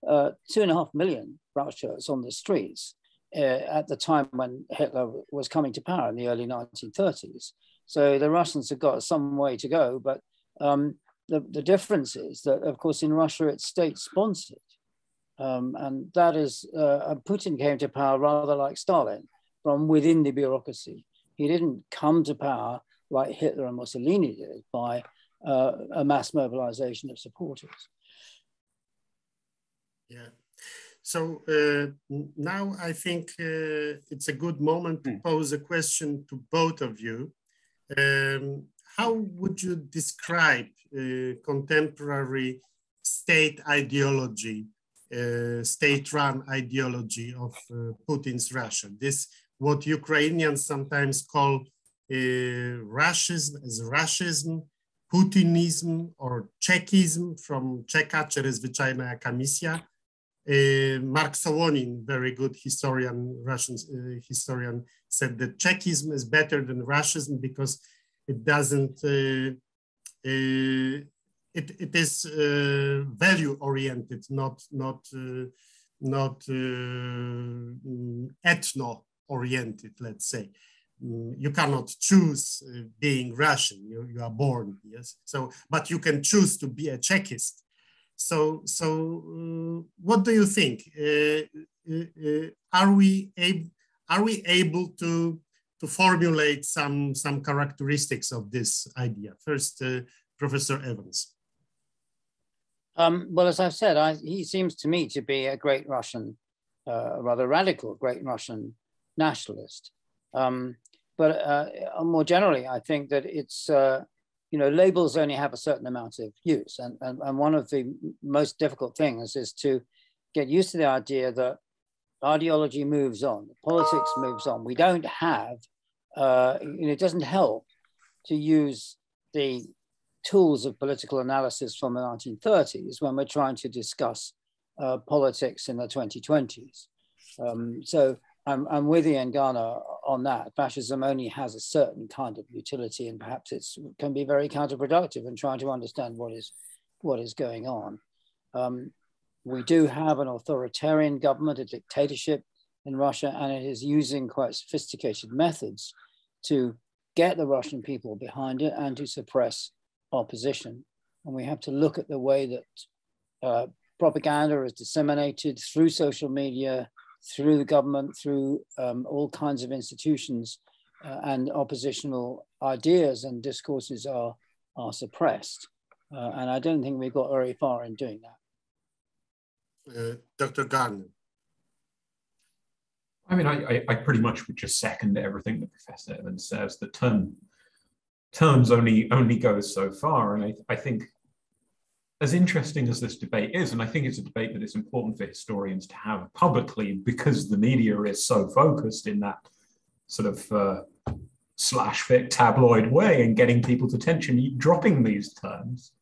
2.5 million brown shirts on the streets at the time when Hitler was coming to power in the early 1930s. So the Russians have got some way to go, but the difference is that, of course, in Russia, it's state-sponsored. And that is, Putin came to power rather like Stalin, from within the bureaucracy. He didn't come to power like Hitler and Mussolini did by a mass mobilization of supporters. Yeah. So now I think it's a good moment to pose a question to both of you. How would you describe contemporary state ideology, state-run ideology of Putin's Russia? This, what Ukrainians sometimes call Russism, Putinism, or Czechism, from Czeka, через zwyczajna komisja. Mark Solonin, very good historian, Russian historian, said that Czechism is better than Russism because it doesn't, it is value-oriented, not ethno-oriented, let's say. You cannot choose being Russian, you are born, yes? So, but you can choose to be a Czechist. So what do you think? Are we able to formulate some characteristics of this idea? First, Professor Evans. Well, as I've said, he seems to me to be a great Russian, rather radical, great Russian nationalist. But more generally, I think that it's, labels only have a certain amount of use. And one of the most difficult things is to get used to the idea that ideology moves on, politics moves on. We don't have, it doesn't help to use the tools of political analysis from the 1930s when we're trying to discuss politics in the 2020s. So I'm with Ian Garner on that. Fascism only has a certain kind of utility, and perhaps it can be very counterproductive in trying to understand what is going on. We do have an authoritarian government, a dictatorship in Russia, and it is using quite sophisticated methods to get the Russian people behind it and to suppress opposition. And we have to look at the way that propaganda is disseminated through social media, through the government, through all kinds of institutions, and oppositional ideas and discourses are suppressed. And I don't think we've got very far in doing that. Dr. Garner. I mean, I pretty much would just second everything that Professor Evans says. The terms only go so far. And I think as interesting as this debate is, and I think it's a debate that is important for historians to have publicly because the media is so focused in that sort of slash-fic tabloid way and getting people's attention, dropping these terms.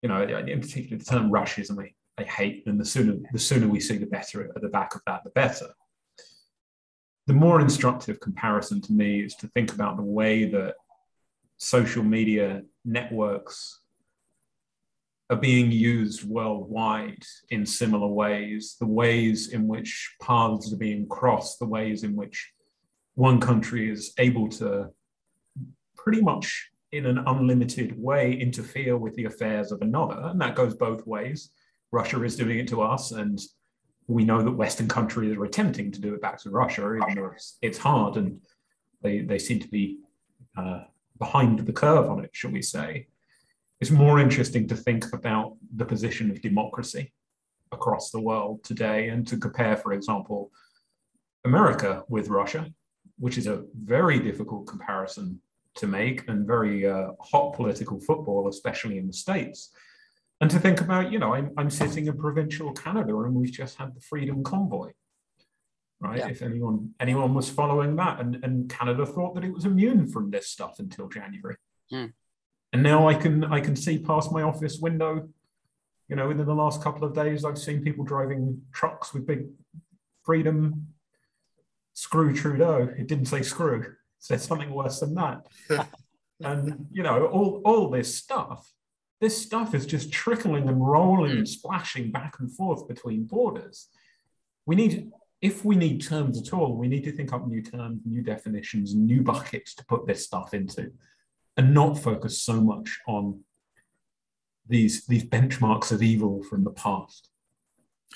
You know, in particular, the term Russism, I hate, and the sooner we see the better at the back of that, the better. The more instructive comparison to me is to think about the way that social media networks are being used worldwide in similar ways, the ways in which paths are being crossed, the ways in which one country is able to pretty much in an unlimited way interfere with the affairs of another. And that goes both ways. Russia is doing it to us, and we know that Western countries are attempting to do it back to Russia, even though it's hard, and they seem to be behind the curve on it, shall we say. It's more interesting to think about the position of democracy across the world today and to compare, for example, America with Russia, which is a very difficult comparison to make and very hot political football, especially in the States. And to think about, you know, I'm sitting in provincial Canada and we've just had the Freedom Convoy, right? Yeah. If anyone was following that, and Canada thought that it was immune from this stuff until January. Mm. And now I can see past my office window, you know, within the last couple of days, I've seen people driving trucks with big Freedom, screw Trudeau. It didn't say screw, it said something worse than that. And, you know, all this stuff is just trickling and rolling and splashing back and forth between borders. If we need terms at all, we need to think up new terms, new definitions, new buckets to put this stuff into, and not focus so much on these benchmarks of evil from the past.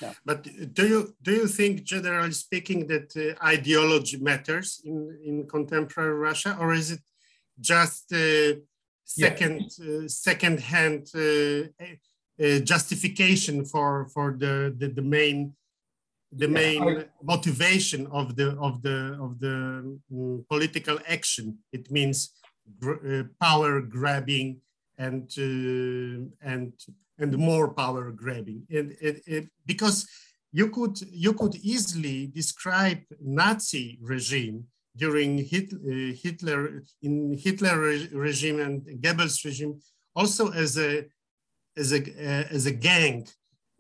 Yeah. But do you think, generally speaking, that ideology matters in contemporary Russia, or is it just second-hand justification for the main motivation of the political action? It means power grabbing and more power grabbing, because you could easily describe Nazi regime during Hitler regime and Goebbels regime also as a gang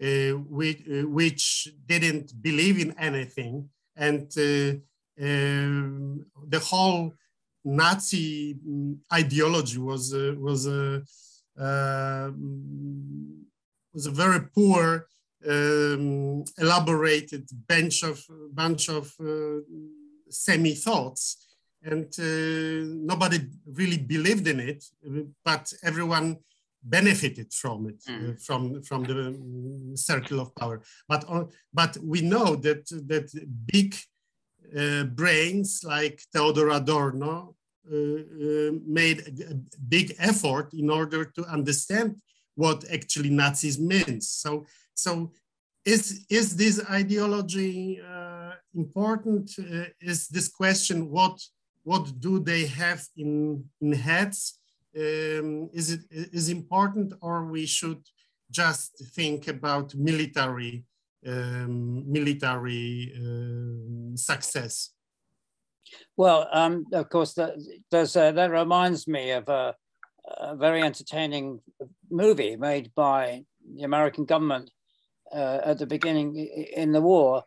which didn't believe in anything, and the whole Nazi ideology was a very poor, elaborated bunch of semi-thoughts, and nobody really believed in it, but everyone benefited from it, from the circle of power. But we know that big brains like Theodor Adorno made a big effort in order to understand what actually Nazism means. So is this ideology important? Is this question what do they have in heads? Is important, or we should just think about military success? Well, of course, that reminds me of a very entertaining movie made by the American government at the beginning in the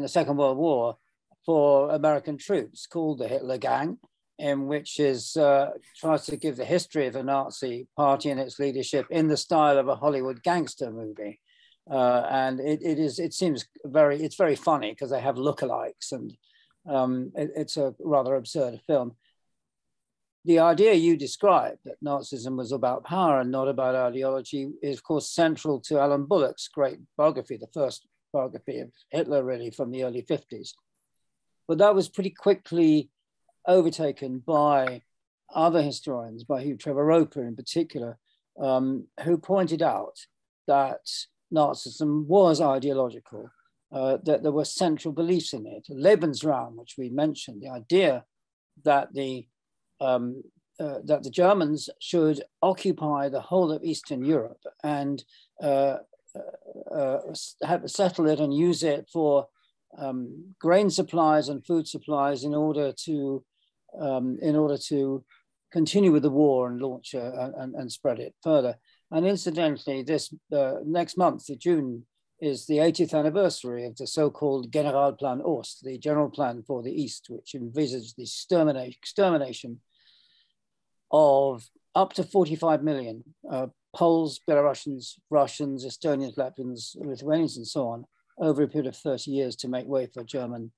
Second World War, for American troops, called The Hitler Gang, in which tries to give the history of the Nazi party and its leadership in the style of a Hollywood gangster movie. And it seems it's very funny because they have lookalikes, and it's a rather absurd film. The idea you described, that Nazism was about power and not about ideology, is of course central to Alan Bullock's great biography, the first biography of Hitler really from the early 50s. But that was pretty quickly overtaken by other historians, by Hugh Trevor Roper in particular, who pointed out that Nazism was ideological, that there were central beliefs in it. Lebensraum, which we mentioned, the idea that the Germans should occupy the whole of Eastern Europe and settle it and use it for grain supplies and food supplies in order to continue with the war and launch and spread it further. And incidentally, this next month, June, is the 80th anniversary of the so-called Generalplan Ost, the general plan for the East, which envisaged the extermination of up to 45 million Poles, Belarusians, Russians, Estonians, Latvians, Lithuanians, and so on, over a period of 30 years to make way for German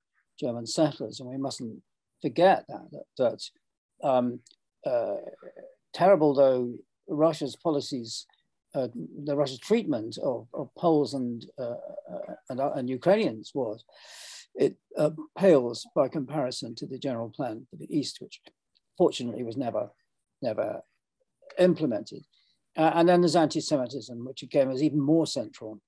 settlers. And we mustn't forget that terrible though Russia's policies, the Russia's treatment of Poles and Ukrainians was, it pales by comparison to the general plan for the East, which fortunately was never implemented. And then there's anti-Semitism, which again is even more central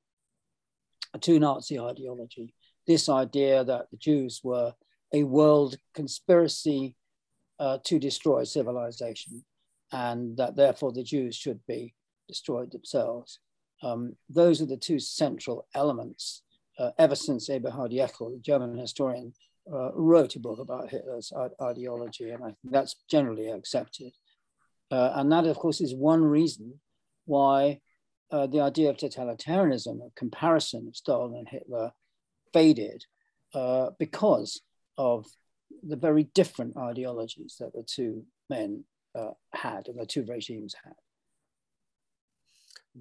to Nazi ideology. This idea that the Jews were a world conspiracy to destroy civilization, and that therefore the Jews should be destroyed themselves. Those are the two central elements ever since Eberhard Jäckel, the German historian, wrote a book about Hitler's ideology, and I think that's generally accepted. And that, of course, is one reason why the idea of totalitarianism, a comparison of Stalin and Hitler, faded, because of the very different ideologies that the two men had and the two regimes had.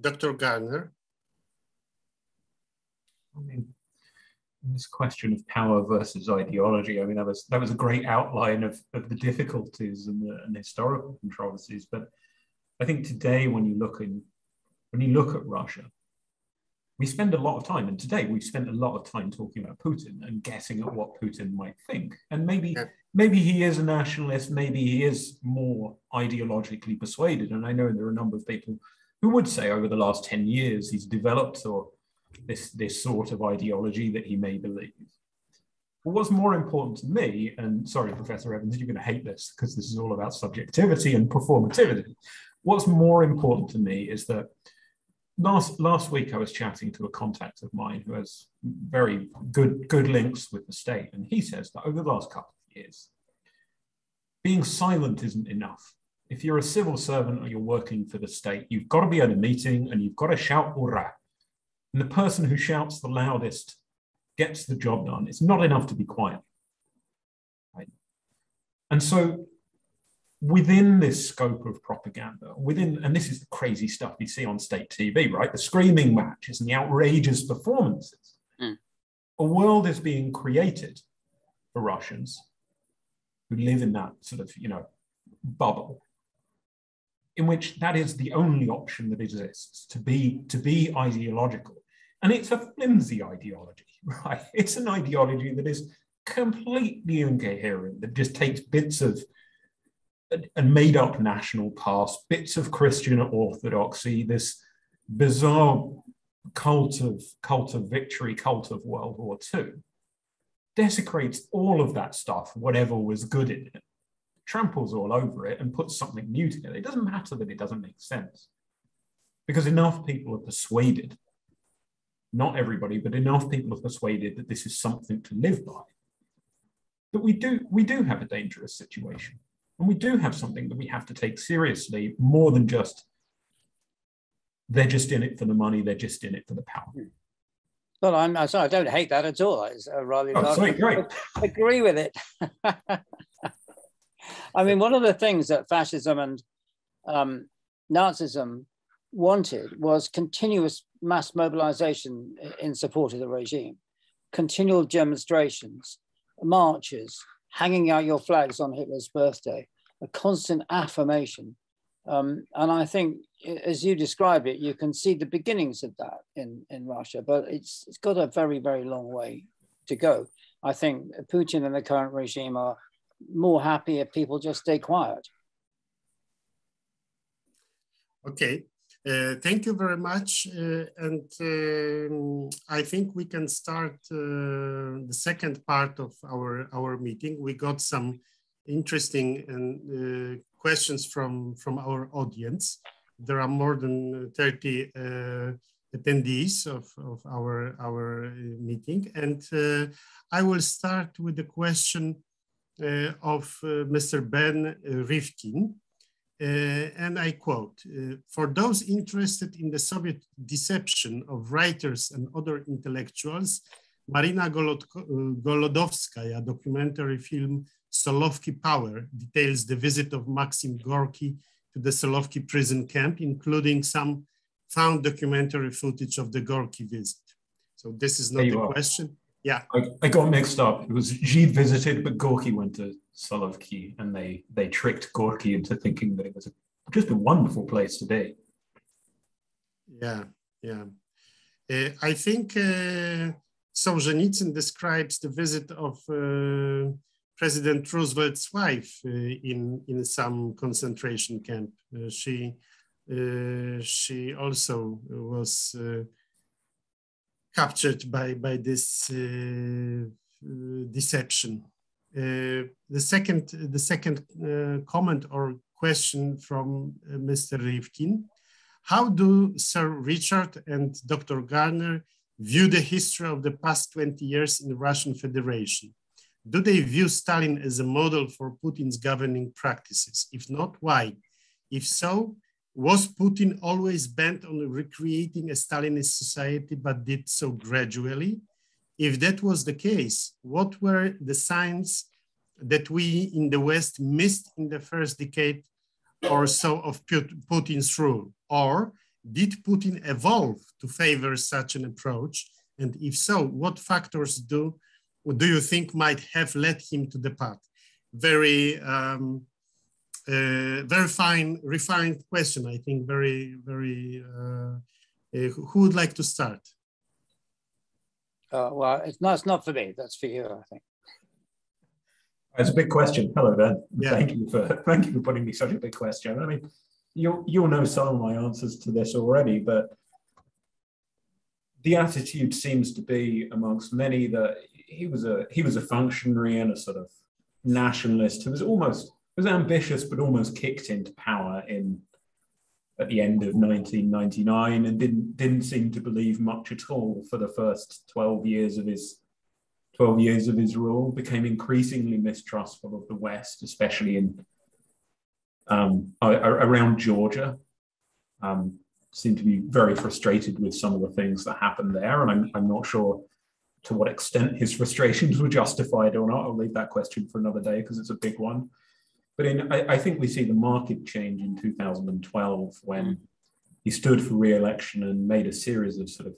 Dr. Garner? I mean, this question of power versus ideology, I mean, that was a great outline of the difficulties and the historical controversies. But I think today, when you look at Russia, we spend a lot of time, and today we've spent a lot of time talking about Putin and guessing at what Putin might think. And maybe he is a nationalist, maybe he is more ideologically persuaded. And I know there are a number of people who would say over the last 10 years he's developed this sort of ideology that he may believe. But what's more important to me, and sorry, Professor Evans, you're going to hate this because this is all about subjectivity and performativity. What's more important to me is that last week I was chatting to a contact of mine who has very good links with the state, and he says that over the last couple of years, being silent isn't enough. If you're a civil servant or you're working for the state, you've got to be at a meeting and you've got to shout "Hurrah!" And the person who shouts the loudest gets the job done. It's not enough to be quiet. Right? And so within this scope of propaganda, and this is the crazy stuff you see on state TV, right? The screaming matches and the outrageous performances. A world is being created for Russians who live in that sort of, bubble, in which that is the only option that exists, to be ideological. And it's a flimsy ideology, right? It's an ideology that is completely incoherent, that just takes bits of a made up national past, bits of Christian orthodoxy, this bizarre cult of victory, cult of World War II, desecrates all of that stuff, whatever was good in it, tramples all over it and puts something new together. It doesn't matter that it doesn't make sense, because enough people are persuaded, not everybody, but enough people are persuaded that this is something to live by, that we do have a dangerous situation. And we do have something that we have to take seriously, more than just, they're just in it for the money, they're just in it for the power. Well, I'm sorry, I don't hate that at all. I agree with it. I mean, one of the things that fascism and Nazism wanted was continuous mass mobilization in support of the regime, continual demonstrations, marches, hanging out your flags on Hitler's birthday, a constant affirmation. And I think, as you described it, you can see the beginnings of that in Russia, but it's got a very, very long way to go. I think Putin and the current regime are more happy if people just stay quiet. Okay, thank you very much. I think we can start the second part of our meeting. We got some interesting questions from our audience. There are more than 30 attendees of our meeting. And I will start with the question of Mr. Ben Rifkin. And I quote, for those interested in the Soviet deception of writers and other intellectuals, Marina Golodowskaya documentary film Solovki Power details the visit of Maxim Gorky to the Solovki prison camp, including some found documentary footage of the Gorky visit. So this is not a question. Yeah. I got mixed up. It was Gide visited, but Gorky went to Solovki, and they tricked Gorky into thinking that it was just a wonderful place to be. Yeah, yeah. I think Solzhenitsyn describes the visit of President Roosevelt's wife in some concentration camp. She also was captured by this deception. The second comment or question from Mr. Rifkin: how do Sir Richard and Dr. Garner view the history of the past 20 years in the Russian Federation? Do they view Stalin as a model for Putin's governing practices? If not, why? If so, was Putin always bent on recreating a Stalinist society, but did so gradually? If that was the case, what were the signs that we in the West missed in the first decade or so of Putin's rule? Or did Putin evolve to favor such an approach? And if so, what factors do you think might have led him to the path? Very, very fine, refined question. I think very, very. Who would like to start? Well, it's not for me. That's for you, I think. It's a big question. Hello, Ben. Yeah. Thank you for putting me such a big question. I mean, you'll know some of my answers to this already, but the attitude seems to be amongst many that he was a functionary and a sort of nationalist who was ambitious, but almost kicked into power at the end of 1999 and didn't seem to believe much at all for the first 12 years of his rule. Became increasingly mistrustful of the West, especially in around Georgia. Seemed to be very frustrated with some of the things that happened there, and I'm not sure to what extent his frustrations were justified or not. I'll leave that question for another day because it's a big one. But I think we see the market change in 2012 when he stood for re-election and made a series of sort of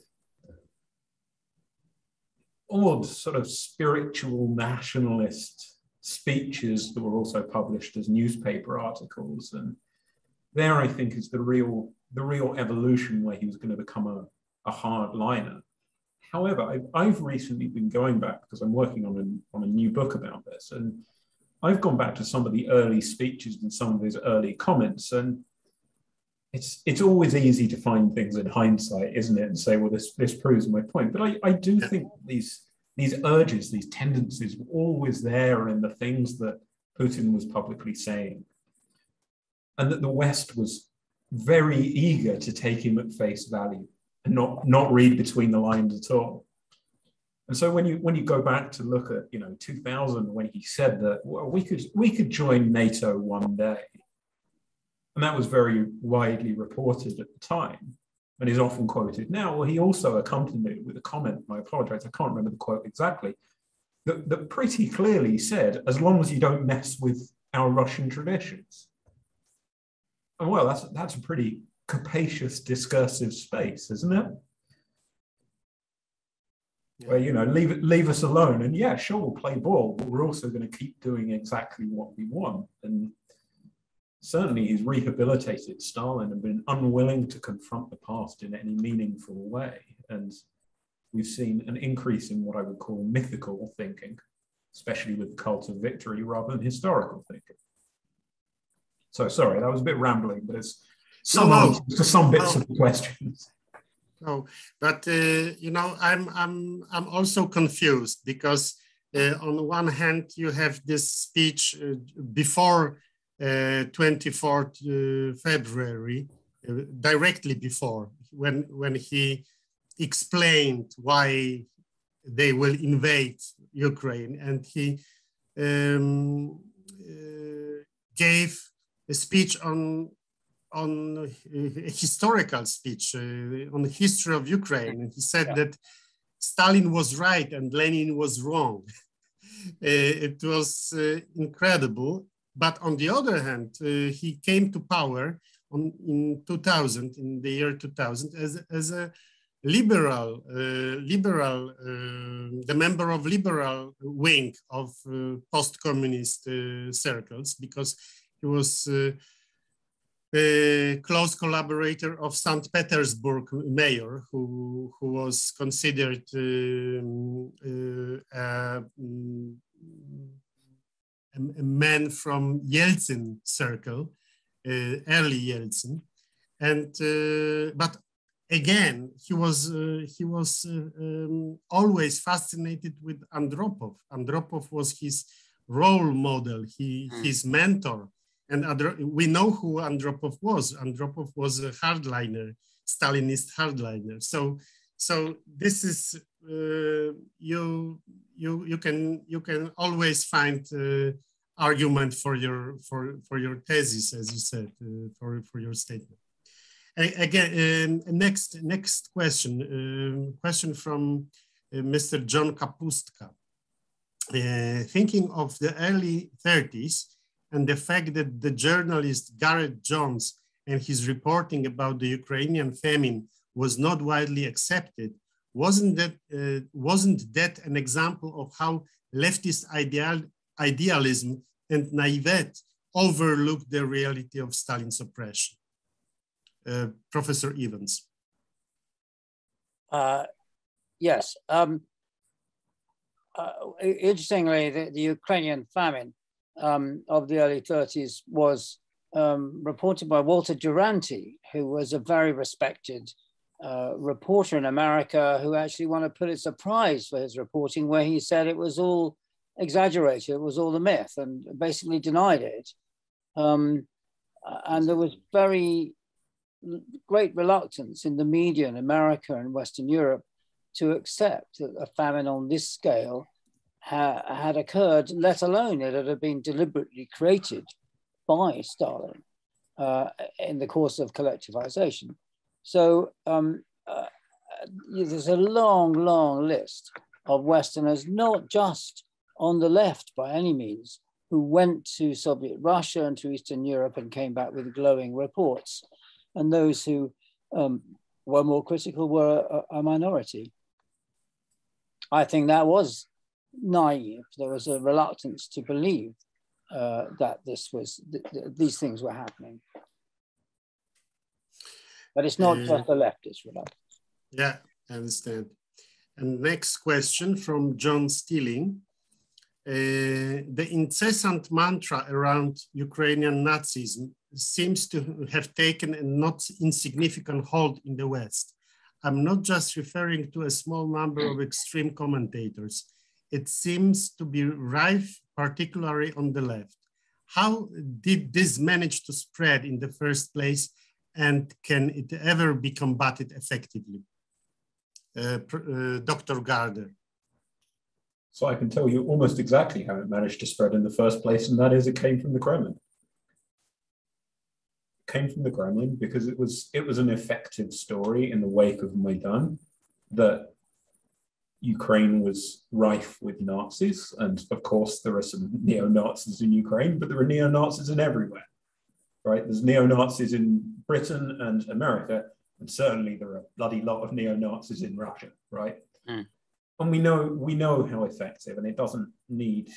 odd sort of spiritual nationalist speeches that were also published as newspaper articles. And there, I think, is the real evolution where he was going to become a hardliner. However, I've recently been going back because I'm working on a new book about this, and I've gone back to some of the early speeches and some of his early comments, and it's always easy to find things in hindsight, isn't it, and say, well, this proves my point. But I do think these urges, these tendencies were always there in the things that Putin was publicly saying, and that the West was very eager to take him at face value and not read between the lines at all. And so when you go back to look at 2000, when he said that, well, we could join NATO one day, and that was very widely reported at the time and is often quoted now. Well, he also accompanied it with a comment, and I apologize, I can't remember the quote exactly, that pretty clearly said, as long as you don't mess with our Russian traditions. And well, that's a pretty capacious discursive space, isn't it? Yeah. Where, you know, leave us alone, and yeah, sure, we'll play ball, but we're also going to keep doing exactly what we want. And certainly he's rehabilitated Stalin and been unwilling to confront the past in any meaningful way. And we've seen an increase in what I would call mythical thinking, especially with the cult of victory rather than historical thinking. So sorry, that was a bit rambling, but it's some answers to some bits of the questions. No, but you know, I'm also confused because on the one hand you have this speech before 24th February, directly before, when he explained why they will invade Ukraine, and he gave a speech on a historical speech on the history of Ukraine, and he said that Stalin was right and Lenin was wrong. It was incredible. But on the other hand, he came to power in 2000, in the year 2000, as a liberal, the member of liberal wing of post-communist circles, because he was a close collaborator of St. Petersburg mayor, who was considered a man from Yeltsin circle, early Yeltsin, and but again he was always fascinated with Andropov. Andropov was his role model, his mentor, and we know who Andropov was. Andropov was a hardliner, Stalinist hardliner. So this is you can always find argument for your thesis, as you said, for your statement. Again, next question from Mr. John Kapustka. Thinking of the early 30s and the fact that the journalist Gareth Jones and his reporting about the Ukrainian famine was not widely accepted, wasn't that an example of how leftist idealism and naivete overlooked the reality of Stalin's oppression? Professor Evans. Yes. Interestingly, the Ukrainian famine of the early 30s was reported by Walter Duranty, who was a very respected reporter in America, who actually won a Pulitzer Prize for his reporting, where he said it was all exaggerated, it was all a myth, and basically denied it. And there was great reluctance in the media in America and Western Europe to accept that a famine on this scale had occurred, let alone it had been deliberately created by Stalin in the course of collectivization. So there's a long, long list of Westerners, not just on the left by any means, who went to Soviet Russia and to Eastern Europe and came back with glowing reports. And those who were more critical were a minority. I think that was naive. There was a reluctance to believe that these things were happening. But it's not just a leftist reluctance. Yeah, I understand. And next question from John Stilling. The incessant mantra around Ukrainian Nazism seems to have taken a not insignificant hold in the West. I'm not just referring to a small number of extreme commentators. It seems to be rife, particularly on the left. How did this manage to spread in the first place, and can it ever be combated effectively? Dr. Gardner. So I can tell you almost exactly how it managed to spread in the first place, and that is it came from the Kremlin. It came from the Kremlin because it was an effective story in the wake of Maidan that Ukraine was rife with Nazis, and of course there are some neo-Nazis in Ukraine, but there are neo-Nazis in everywhere, right? There's neo-Nazis in Britain and America, and certainly there are a bloody lot of neo-Nazis in Russia, right? And we know how effective, and it doesn't need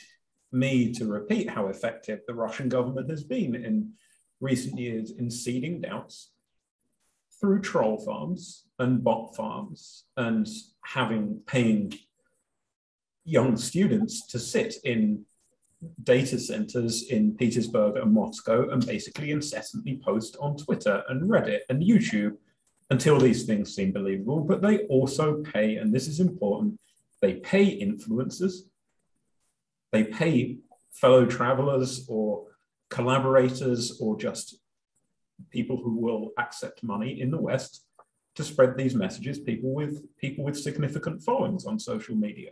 me to repeat how effective the Russian government has been in recent years in seeding doubts through troll farms and bot farms and paying young students to sit in data centers in Petersburg and Moscow and basically incessantly post on Twitter and Reddit and YouTube until these things seem believable. But they also pay, and this is important, they pay influencers, they pay fellow travelers or collaborators or just people who will accept money in the West to spread these messages, people with significant followings on social media.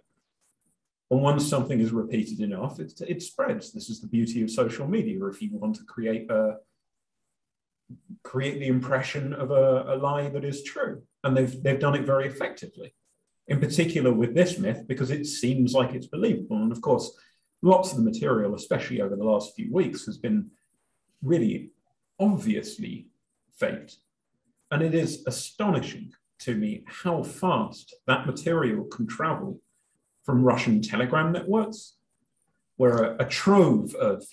And once something is repeated enough, it spreads. This is the beauty of social media. If you want to create the impression of a lie that is true, and they've done it very effectively. In particular with this myth, because it seems like it's believable. And of course, lots of the material, especially over the last few weeks, has been really obviously faked. And it is astonishing to me how fast that material can travel from Russian telegram networks, where a trove of,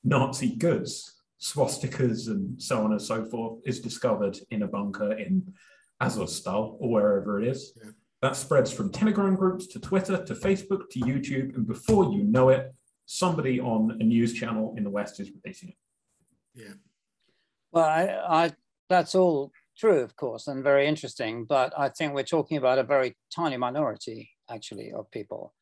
Nazi goods, swastikas and so on and so forth is discovered in a bunker in Azovstal or wherever it is. Yeah. That spreads from Telegram groups to Twitter to Facebook to YouTube, and before you know it, somebody on a news channel in the West is repeating it. Yeah. Well, that's all true, of course, and very interesting, but I think we're talking about a very tiny minority, actually, of people.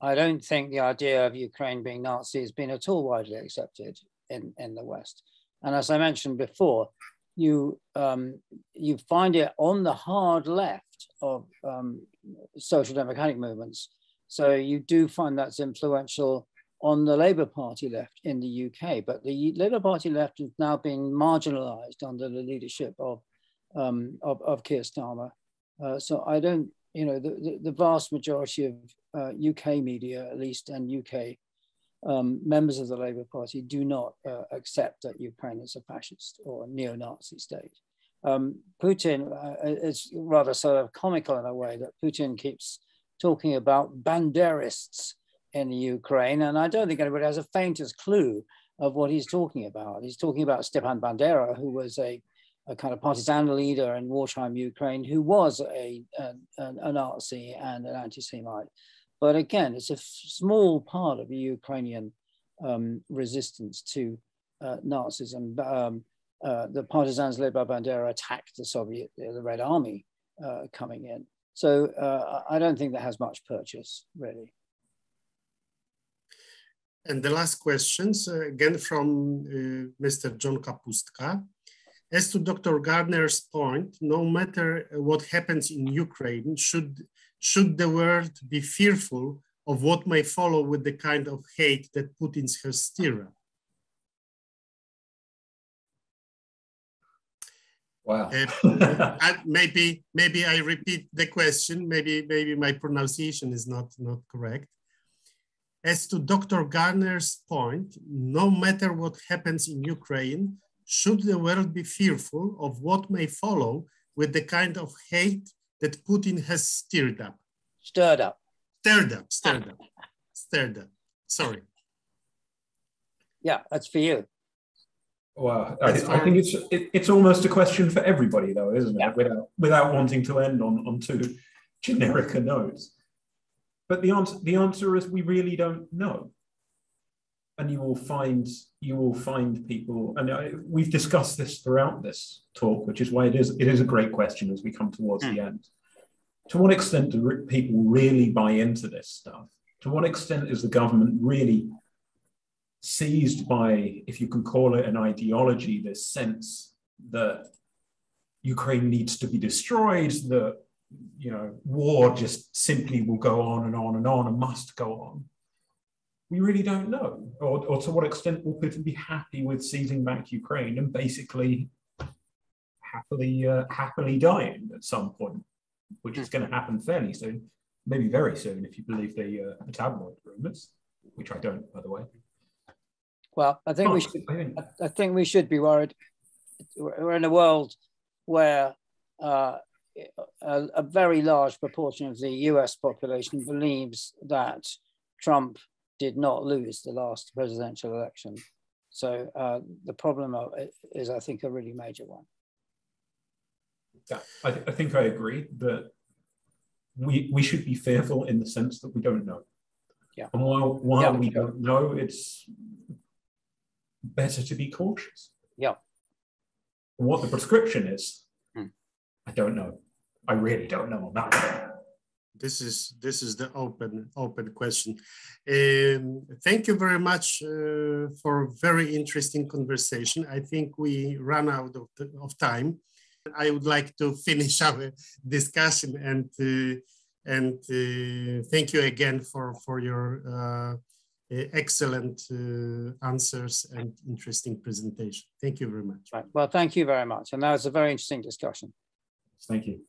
I don't think the idea of Ukraine being Nazi has been at all widely accepted in the West. And as I mentioned before, you find it on the hard left of social democratic movements. So you do find that's influential on the Labour Party left in the UK, but the Labour Party left is now being marginalised under the leadership of Keir Starmer. So I don't, the vast majority of UK media, at least, and UK members of the Labour Party do not accept that Ukraine is a fascist or neo-Nazi state. Putin, it's rather sort of comical in a way that Putin keeps talking about Banderists in Ukraine, and I don't think anybody has a faintest clue of what he's talking about. He's talking about Stepan Bandera, who was a kind of partisan leader in wartime Ukraine, who was a Nazi and an anti-Semite. But again, it's a small part of the Ukrainian resistance to Nazism. The partisans led by Bandera attacked the Red Army coming in. So I don't think that has much purchase, really. And the last questions, again from Mr. John Kapustka. As to Dr. Gardner's point, no matter what happens in Ukraine, should the world be fearful of what may follow with the kind of hate that Putin has stirred up? Wow. Maybe I repeat the question. Maybe my pronunciation is not correct. As to Dr. Gardner's point, no matter what happens in Ukraine, should the world be fearful of what may follow with the kind of hate that Putin has stirred up? Stirred up. Sorry. Yeah, that's for you. Well, I think it's almost a question for everybody, though, isn't it? Yeah. Without wanting to end on too generic a note. But the answer is we really don't know. And you will find people, and we've discussed this throughout this talk, which is why it is a great question as we come towards the end. To what extent do people really buy into this stuff? To what extent is the government really seized by, if you can call it an ideology, this sense that Ukraine needs to be destroyed, that war just simply will go on and on and on and must go on? We really don't know. Or to what extent will Putin be happy with seizing back Ukraine and basically happily dying at some point, which is going to happen fairly soon, maybe very soon if you believe the tabloid rumors, which I don't, by the way. Well, I think we should be worried. We're in a world where a very large proportion of the US population believes that Trump did not lose the last presidential election. So the problem is, I think, a really major one. Yeah, I think I agree that we should be fearful in the sense that we don't know. Yeah. And while we don't know, it's better to be cautious. Yeah. And what the prescription is, I don't know. I really don't know on that one. This is the open question. Thank you very much for a very interesting conversation. I think we ran out of time. I would like to finish our discussion and thank you again for your excellent answers and interesting presentation. Thank you very much. Right. Well, thank you very much. And that was a very interesting discussion. Thank you.